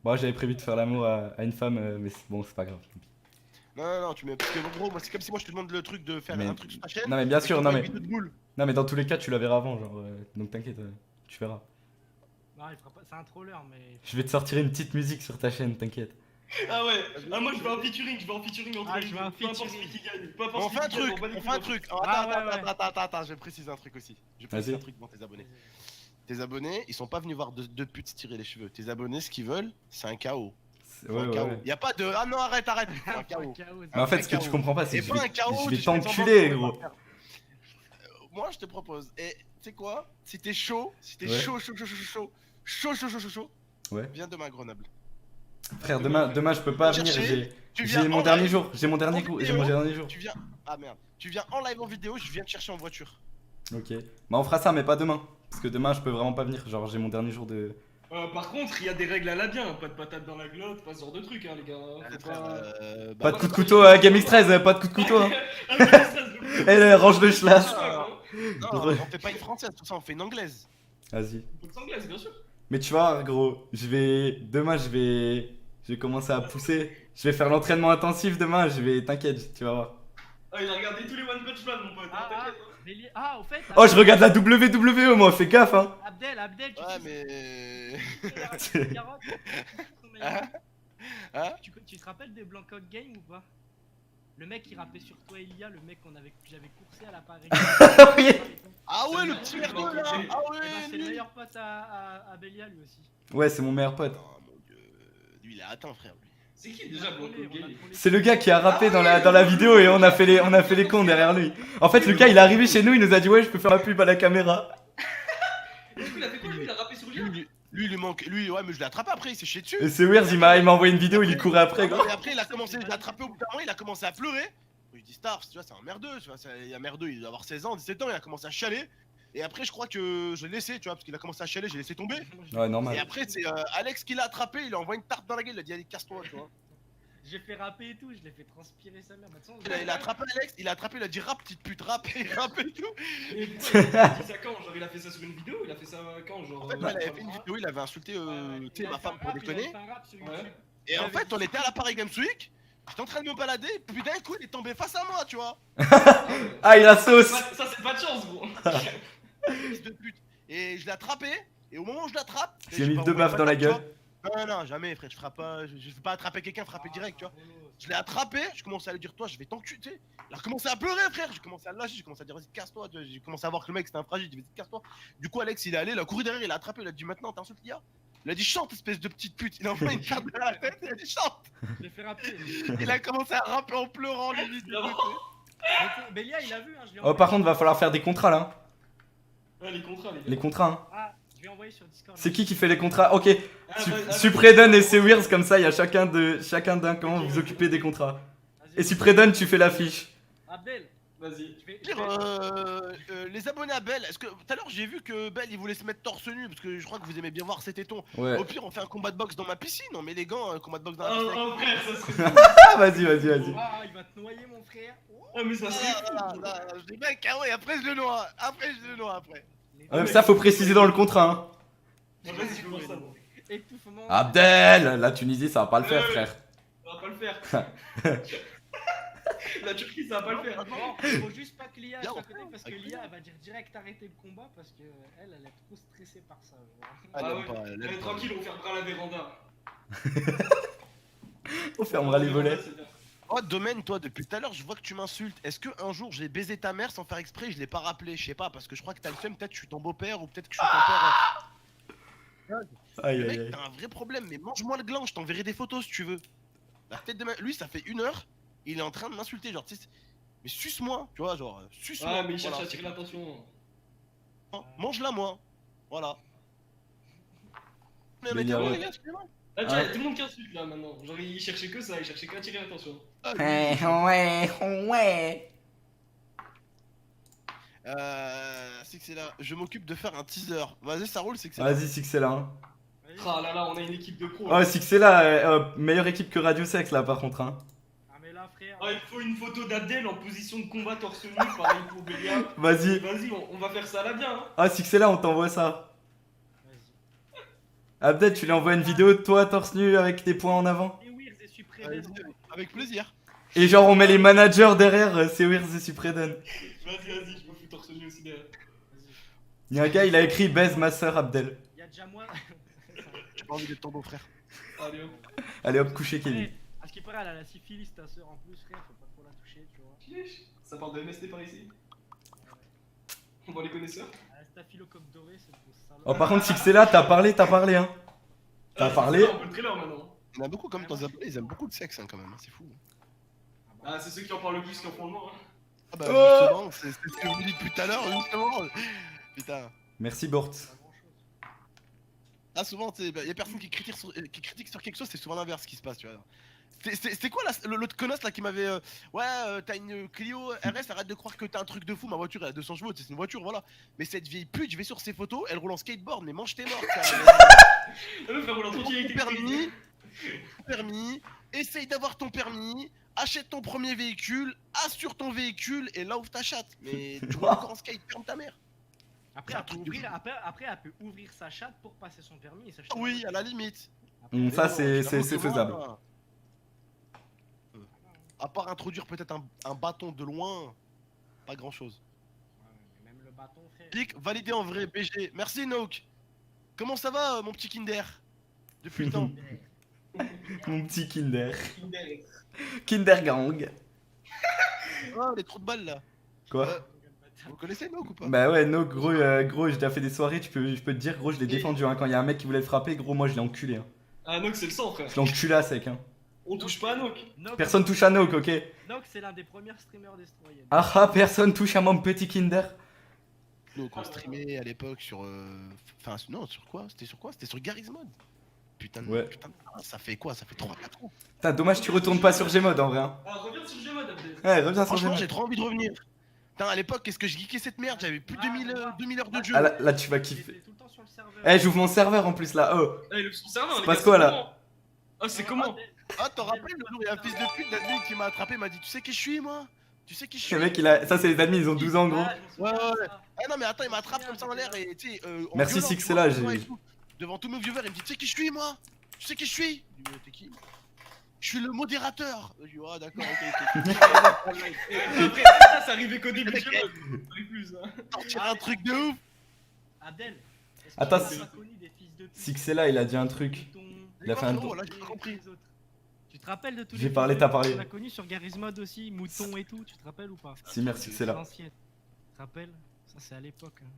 Bon, j'avais prévu de faire l'amour à une femme, mais bon, c'est pas grave. Non, tu mets. Parce que gros, moi, c'est comme si moi je te demande le truc de faire Mais- un truc sur ta chaîne. Non, mais bien et je sûr, te non, fais mais. une vidéo de boule. Non, mais dans tous les cas, tu la verras avant, genre. Donc t'inquiète, tu verras. Non, il fera pas, c'est un troller, mais. Je vais te sortir une petite musique sur ta chaîne, t'inquiète. Ah ouais, ah moi je veux un featuring entre Ah, les je deux. veux un Peu importe featuring. celui qui gagne. Peu importe On fait un celui qui gagne, truc, bat les on fait couilles un de- truc. Ah, ouais, Attends, je vais préciser un truc aussi. Je précise Vas-y. un truc devant tes abonnés. Tes abonnés, ils sont pas venus voir deux putes se tirer les cheveux. Tes abonnés, ce qu'ils veulent, c'est un KO. Ouais, un ouais, KO. ouais. Y a pas de ah non arrête, c'est un KO. Mais en fait, un ce que tu KO. comprends pas, c'est Et que pas un KO, je vais tu te mets t'enculer, sans gros. bras. Moi, je te propose. Et tu sais quoi? Si t'es chaud, Ouais. chaud, Ouais. viens demain à Grenoble. Frère, demain, je peux pas venir. Chercher, tu viens J'ai mon en dernier live, jour. J'ai mon dernier jour. Tu viens. Ah merde. Tu viens en live en vidéo, je viens te chercher en voiture. Ok. Bah, on fera ça, mais pas demain. Parce que demain, je peux vraiment pas venir. Genre, j'ai mon dernier jour de. Par contre, il y a des règles à la bien, pas de patate dans la glotte, pas ce genre de truc, hein, les gars. Faut Frère, Pas de bah, coup de couteau à Game X13, pas de coup de couteau. Hein. Eh, range le slash. non, on fait pas une française, tout ça, on fait une anglaise. Vas-y. Anglaise, bien sûr. Mais tu vois, gros, demain, je vais commencer à pousser. Je vais faire l'entraînement intensif demain. T'inquiète, tu vas voir. Ah, il a regardé tous les One Punch Man, mon pote. Ah, t'inquiète. Ah, au fait. Oh, je regarde la WWE, moi. Fais gaffe, hein. Abdel, tu Ouais, sais mais. ce que c'est, carotte Hein Tu te rappelles de Blancock Game ou pas? Le mec qui rappait sur toi, Elia, le mec que j'avais coursé à l'appareil. Oui. Ah ouais, le petit merdeux là. Ah Eh ben, c'est le ouais, lui. meilleur pote à Bélia lui aussi. Ouais, c'est mon meilleur pote. Oh mon dieu. Lui, il est atteint, frère. Lui. C'est qui déjà Blanco Gay? C'est le gars qui a rappé dans la vidéo et on a fait les cons derrière lui. En fait, le gars, il est arrivé chez nous, il nous a dit ouais, je peux faire la pub à la caméra. Et du coup, il a fait quoi lui? Il a rappé sur Lien? Lui, il lui manque. Lui, ouais, mais je l'ai attrapé après, il s'est chié dessus. Et c'est weird, il m'a envoyé une vidéo, il y courait après, gros. Et après, il a commencé, je l'ai attrapé au bout d'un moment, il a commencé à pleurer. Je dis Stars, tu vois, c'est un merdeux, tu vois, il y a merdeux, il doit avoir 16 ans, 17 ans, il a commencé à chialer. Et après, je crois que je l'ai laissé, tu vois, parce qu'il a commencé à chialer, j'ai laissé tomber. Ouais, Et normal. après, c'est Alex qui l'a attrapé, il a envoyé une tarte dans la gueule, il a dit allez, casse-toi, tu vois. J'ai fait rapper et tout, je l'ai fait transpirer sa mère. Bah, de toute façon, Il a attrapé Alex, il a dit rap, petite pute, rap, et rap et tout. Et pourquoi il a dit ça quand? Genre, il a fait ça sur une vidéo? Il a fait ça quand? Genre. En fait, il avait fait une vidéo, il avait insulté tu sais, ma femme pour déconner. Ouais. Et en fait, on était à la Paris Games Week, j'étais en train de me balader, puis d'un coup, il est tombé face à moi, tu vois. Ah, il a sauce. Ça, c'est pas de chance, gros. Fils de pute. Et je l'ai attrapé, et au moment où je l'attrape, J'ai mis deux baffes dans la gueule. Non, jamais, frère, je frappe pas, je veux pas attraper quelqu'un, frapper direct, tu vois. Je l'ai attrapé, je commence à lui dire, toi, je vais t'enculer, tu sais. Il a commencé à pleurer, frère, j'ai commencé à le lâcher, j'ai commencé à dire, vas-y, casse-toi, j'ai commencé à voir que le mec c'était un fragile, j'ai dit, vas-y, casse-toi. Du coup, Alex, il est allé, il a couru derrière, il a attrapé, il a dit, maintenant, t'insultes l'IA. Il a dit, chante, espèce de petite pute. Il a envoyé une carte derrière la tête, il a dit, chante. Je l'ai fait rapper. Il a commencé à rapper en pleurant, limite. Bélia, il a vu, hein, je lui ai Oh, par contre, va falloir faire des contrats là. Ouais, les contrats, les gars. Les contrats, hein. Ah, je vais envoyer sur Discord. C'est qui fait les contrats? Ok, Ah, Supredon et c'est Weird, comme ça, il y a chacun d'un camp, vous occupez des contrats. Vas-y. Et Supredon, tu fais l'affiche. Abdel, Vas-y. Dire, les abonnés à Belle, est-ce que tout à l'heure j'ai vu que Belle il voulait se mettre torse nu parce que je crois que vous aimez bien voir ses tétons. Ouais. Au pire, on fait un combat de boxe dans ma piscine, on met les gants, un combat de boxe dans la Oh, piscine. oh, frère, ça serait. Ah, vas-y. ah, il va te noyer, mon frère. Oh, Ah, mais ça serait. Je dis mec, ah ouais, après je le noie, après. les- Ouais, ça, faut préciser dans le contrat, hein. Ah, vas-y, je veux voir ça, bon. Étouffement. Abdel, la Tunisie, ça va pas le faire, frère. Ça va pas le faire. La Turquie, ça va pas le faire. Non, faut juste pas que l'IA Bien, soit à côté parce que avec l'IA elle va dire direct arrêter le combat parce que elle est trop stressée par ça. Genre. Elle Ah aime ouais. pas, elle aime Allez, pas. tranquille, on fermera la véranda. On fermera les volets. C'est bien. Oh, Domaine, toi, depuis tout à l'heure, je vois que tu m'insultes. Est-ce que un jour j'ai baisé ta mère sans faire exprès, je l'ai pas rappelé, je sais pas, parce que je crois que t'as le seum, peut-être que je suis ton beau-père ou peut-être que je suis ton père. Aïe, Le aïe, mec, aïe. t'as un vrai problème, mais mange-moi le gland, je t'enverrai des photos si tu veux. La tête de ma... Lui, ça fait 1 heure, il est en train de m'insulter, genre, tu sais, mais suce-moi, tu vois, genre, suce-moi. Ah, mais il cherche voilà, à attirer l'attention. mange-la, moi. Voilà. Mais Mais mettez il y a- les gars, excusez-moi. Ah, tiens, Ah. y'a tout le monde qui insulte là maintenant. Genre, il cherchait que ça, il cherchait qu'à attirer l'attention. Ah, Ouais. C'est que c'est là. Je m'occupe de faire un teaser. Vas-y, ça roule, c'est que c'est là. Vas-y, Six est là. Hein. Vas-y. Ah là là, on a une équipe de pros. Oh, Six est là, meilleure équipe que Radio Sex là, par contre. Hein. Ah mais là frère. Ah, il faut une photo d'Abdel en position de combat torse nu, pareil pour Bélia. Vas-y. Vas-y, on va faire ça là bien. Hein. Ah, Six est là, on t'envoie ça. Vas-y. Abdel, tu lui envoies une vidéo de toi torse nu avec tes poings en avant. Et Weird et Suprédon. Vas-y, avec plaisir. Et genre, on met les managers derrière, c'est Weird et Supredon. Vas-y, je me fous torse nu aussi derrière. Il y a un gars, il a écrit baise ma soeur Abdel. Y'a déjà moi. J'ai pas envie d'être ton beau-frère. Allez hop. Allez hop, coucher Kevin. Ouais, à ce qui paraît, elle a la syphilis ta soeur en plus frère, faut pas trop la toucher, tu vois. Chiche. Ça parle de MST par ici. On voit les connaisseurs. Elle a staphylocoque doré, cette grosse salope. Oh, par contre, Six est là, t'as parlé, hein. T'as parlé. On peut le trailer maintenant. Il y en a beaucoup, comme dans abonnés, ils aiment beaucoup le sexe, hein, quand même, c'est fou. Ah, c'est ceux qui en parlent le plus qui en font le moins. Hein. Ah bah, Oh justement, c'est ce que vous dites depuis tout à l'heure, justement. Putain. Merci, Bort. Pas grand chose. Ah, souvent, tu sais, y a personne qui critique sur quelque chose, c'est souvent l'inverse qui se passe, tu vois. C'est quoi l'autre connasse là qui m'avait. Ouais, t'as une Clio RS, arrête de croire que t'as un truc de fou, ma voiture elle a 200 chevaux, c'est une voiture, voilà. Mais cette vieille pute, je vais sur ses photos, elle roule en skateboard, mais mange tes morts, Elle veut faire rouler en ton tranquille avec permis, essaye d'avoir ton permis, achète ton premier véhicule, assure ton véhicule et là ouvre ta chatte. Mais tu roules encore en skate, ferme ta mère. Après, C'est un elle peut truc de ouvrir, après, elle peut ouvrir sa chatte pour passer son permis et s'acheter. Ah oui, à la limite. Après, Mm, elle- ça, Mais c'est j'avoue que moi, faisable. À part introduire peut-être un bâton de loin, pas grand chose. Ouais, mais même le bâton, frère. Clic, validé en vrai, BG. Merci Nook. Comment ça va, mon petit Kinder? Depuis le temps. Mon petit Kinder. Kinder. Kindergang. Oh, les trous de balles là. Quoi? Vous connaissez Nook ou pas? Bah ouais, no, gros, j'ai déjà fait des soirées, je peux te dire, gros, je l'ai défendu. Hein. Quand il y a un mec qui voulait le frapper, gros, moi je l'ai enculé. Hein. Ah, Nox, c'est le sang, frère. Je l'encule à sec, hein. On touche pas à Nox. Nox, Personne touche à Nook, ok? Nox, c'est l'un des premiers streamers destroyers. Ah, personne touche à mon petit Kinder. Donc on streamait à l'époque sur. Enfin, non, sur quoi? C'était sur quoi? C'était sur Garry's Mod. Putain de. Ouais. Putain de... Ça fait quoi? Ça fait 3-4 ans. Putain, dommage, tu retournes pas sur Gmod en vrai. Hein. Ah, reviens sur Gmod, Abdel. Ouais, reviens sur Franchement, Gmod. j'ai trop envie de revenir. Putain, à l'époque, qu'est-ce que je geekais cette merde? J'avais plus de 2000 heures de jeu. Ah, là, tu vas kiffer. J'étais tout le temps sur le serveur. Eh, j'ouvre mon serveur en plus là. Oh, Eh, son serveur, les passe gars, quoi, c'est là comment Ah, c'est comment Ah, t'en rappelles le jour où il y a un fils de pute d'admin qui m'a attrapé, m'a dit: Tu sais qui je suis, moi? Tu sais qui je suis? le mec, il a. Ça, c'est les admins, ils ont 12 ans, gros. Ah, je me souviens Ouais, de ouais. ça. Ah non, mais attends, il m'attrape comme ça en l'air et tu sais. En Merci, violent, Six, tu c'est vois, là, devant j'ai- et tout. Devant tous mes viewers, il me dit: Tu sais qui je suis, moi? Tu sais qui je suis? Je dis: T'es qui? Je suis le modérateur. Je dis: Ah, d'accord, ok, Après, ça arrivait qu'au début de Gmod. Ça arrive plus, hein. Sortir un truc de ouf. Abdel. est-ce que Attends, tu as c'est- pas connu des fils de pute, Six, c'est là, il a dit un truc. moutons, Il a fait un Frérot, tour. là, j'ai pas compris. les autres. Tu te rappelles de tous les J'ai fils parlé, de t'as pute parlé. qu'on a connu sur Garry's Mod aussi, moutons et tout, tu te rappelles ou pas? Si, merci, c'est là. L'ancienne. Tu te rappelles? Ça c'est à l'époque. Hein.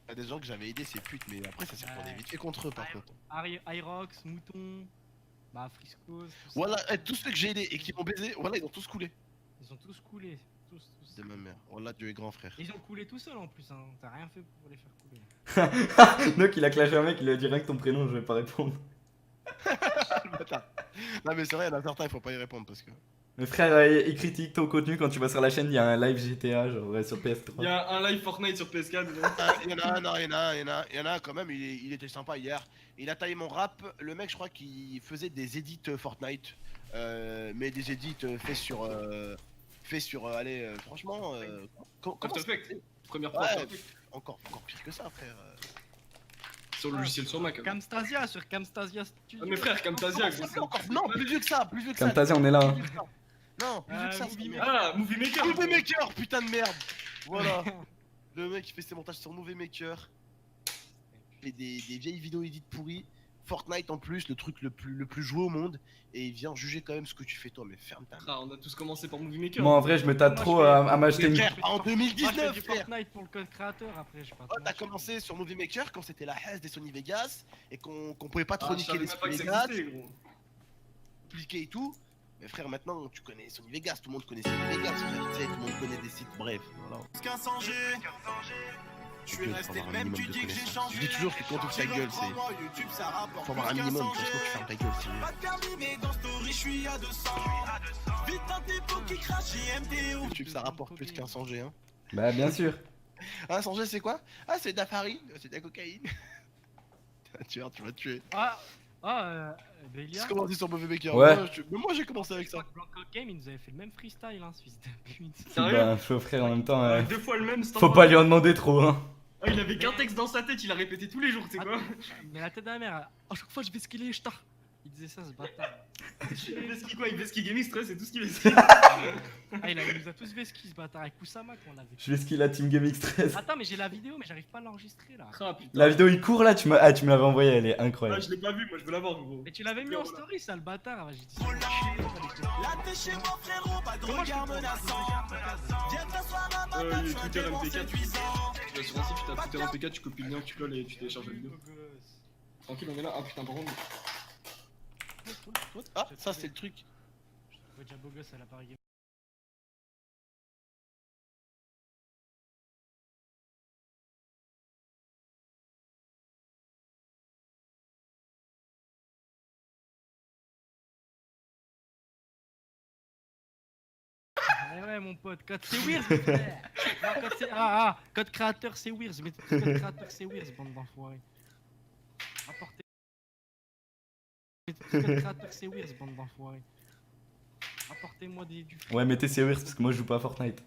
Il y a des gens que j'avais aidé, ces putes, mais après, ça s'est retourné Ouais. vite fait contre eux, par contre. Irox, mouton, bah Friscos. tout ça. Voilà, tous ceux que j'ai aidés et qui m'ont baisé, voilà, ils ont tous coulé. Ils ont tous coulé. Tous. De ma mère. Voilà, Dieu est grand, frère. Ils ont coulé tout seuls en plus, hein. T'as rien fait pour les faire couler. Nook, il a clashé un mec, il lui a dit rien que ton prénom, je vais pas répondre. Le bâtard. Non, mais c'est vrai, il y en a certains, il faut pas y répondre parce que. Mais frère, il critique ton contenu quand tu vas sur la chaîne, il y a un live GTA, genre ouais, sur Il y PS3. a un live Fortnite sur PS4. Ah, il y en a un, non, il y en a un quand même, il était sympa hier. Il a taillé mon rap. Le mec, je crois qu'il faisait des edits Fortnite. Mais des edits faits sur. Allez, franchement. Comment After ça- Effects. Première fois. Ouais, After Effects. encore pire que ça, frère. Sur le logiciel sur Mac. hein. Camstasia sur Camstasia Studio. Ah, mais frère, Camtasia, Comment gros, ça, encore Non, plus vieux que ça, plus vieux que ça. Camtasia, on est là. Hein. Plus vieux que ça. Non, plus vieux que ça. Movie c'est Maker. Ah, Movie Maker. Movie Maker, putain de merde. Voilà. Le mec il fait ses montages sur Movie Maker. Il fait des vieilles vidéos édites pourries. Fortnite en plus, le truc le plus joué au monde. Et il vient juger quand même ce que tu fais toi. Mais ferme ta Ah, on a tous commencé par Movie Maker. Moi en vrai, je me tâte Moi, trop je fais- à m'acheter une. frère, en Moi, je fais 2019, du frère. Fortnite pour le code créateur après, je sais pas. Oh, t'as commencé sur Movie Maker quand c'était la haise des Sony Vegas et qu'on pouvait pas Ah, trop je niquer savais les même pas que Sony ça Vegas, existait, gros. appliquer et tout. Mais frère, maintenant tu connais Sony Vegas, tout le monde connaît Sony Vegas, frère, tu sais, tout le monde connaît des sites, bref, voilà. Je suis resté le même, tu dis que j'ai changé. Je dis toujours que quand tu ouvres ta gueule, c'est. Faut avoir un minimum, sinon tu fermes ta gueule, c'est mieux. Pas de permis, mais dans story, je suis à 200. Vite un dépôt qui crache, JMTO. YouTube ça rapporte plus qu'un 100 G, hein. Bah, bien sûr. Ah, 100 G c'est quoi? Ah, c'est de la farine, c'est de la cocaïne. Tu vas tuer. Bélia. C'est commencé sur Movie Maker. Ouais. Mais moi j'ai commencé avec ça. Blanco Game, il nous avait fait le même freestyle, hein, ce fils de pute. Sérieux Bah, chaud frère en même temps. Deux fois le même. c'est Faut pas lui en demander trop, hein. Ah, il avait qu'un texte dans sa tête, il a répété tous les jours, tu sais quoi. Mais la tête de la mère, à chaque fois je vais skiller, je tard. Il disait ça, ce bâtard. Il vesquille quoi? Il vesquille Gaming Stress, c'est tout ce qu'il vesquille. Ah, il nous a tous vesquis, ce bâtard, avec Kusama qu'on avait. Je vais skill la Team Game X13. Attends, mais j'ai la vidéo, mais j'arrive pas à l'enregistrer là. Ah putain. La vidéo il court là, tu me l'avais envoyée, elle est Ah, incroyable. je l'ai pas vu, moi je veux la voir, gros. Mais tu l'avais mis en Voilà. story, ça, le bâtard. J'ai dit, Là, t'es chez moi, frérot, pas de regard menaçant. Viens t'asseoir à ma table, je Twitter mon MP4. séduisant. Tu vas sur un site, tu tapes Twitter MP4, tu copies le lien, tu colles et tu télécharges la vidéo. Tranquille, on est là. Ah putain, par contre. Ah, ça c'est le truc. Je trouvais déjà beau gosse à la Paris Game. Ouais, mon pote, code c'est Weird, frère. Non, code c'est. Code créateur c'est Weird, mais code créateur c'est Weird, bande d'enfoirés. Apportez. Code créateur c'est Weird, bande d'enfoirés. Apportez-moi du. Ouais, mettez Sears parce que moi je joue pas à Fortnite.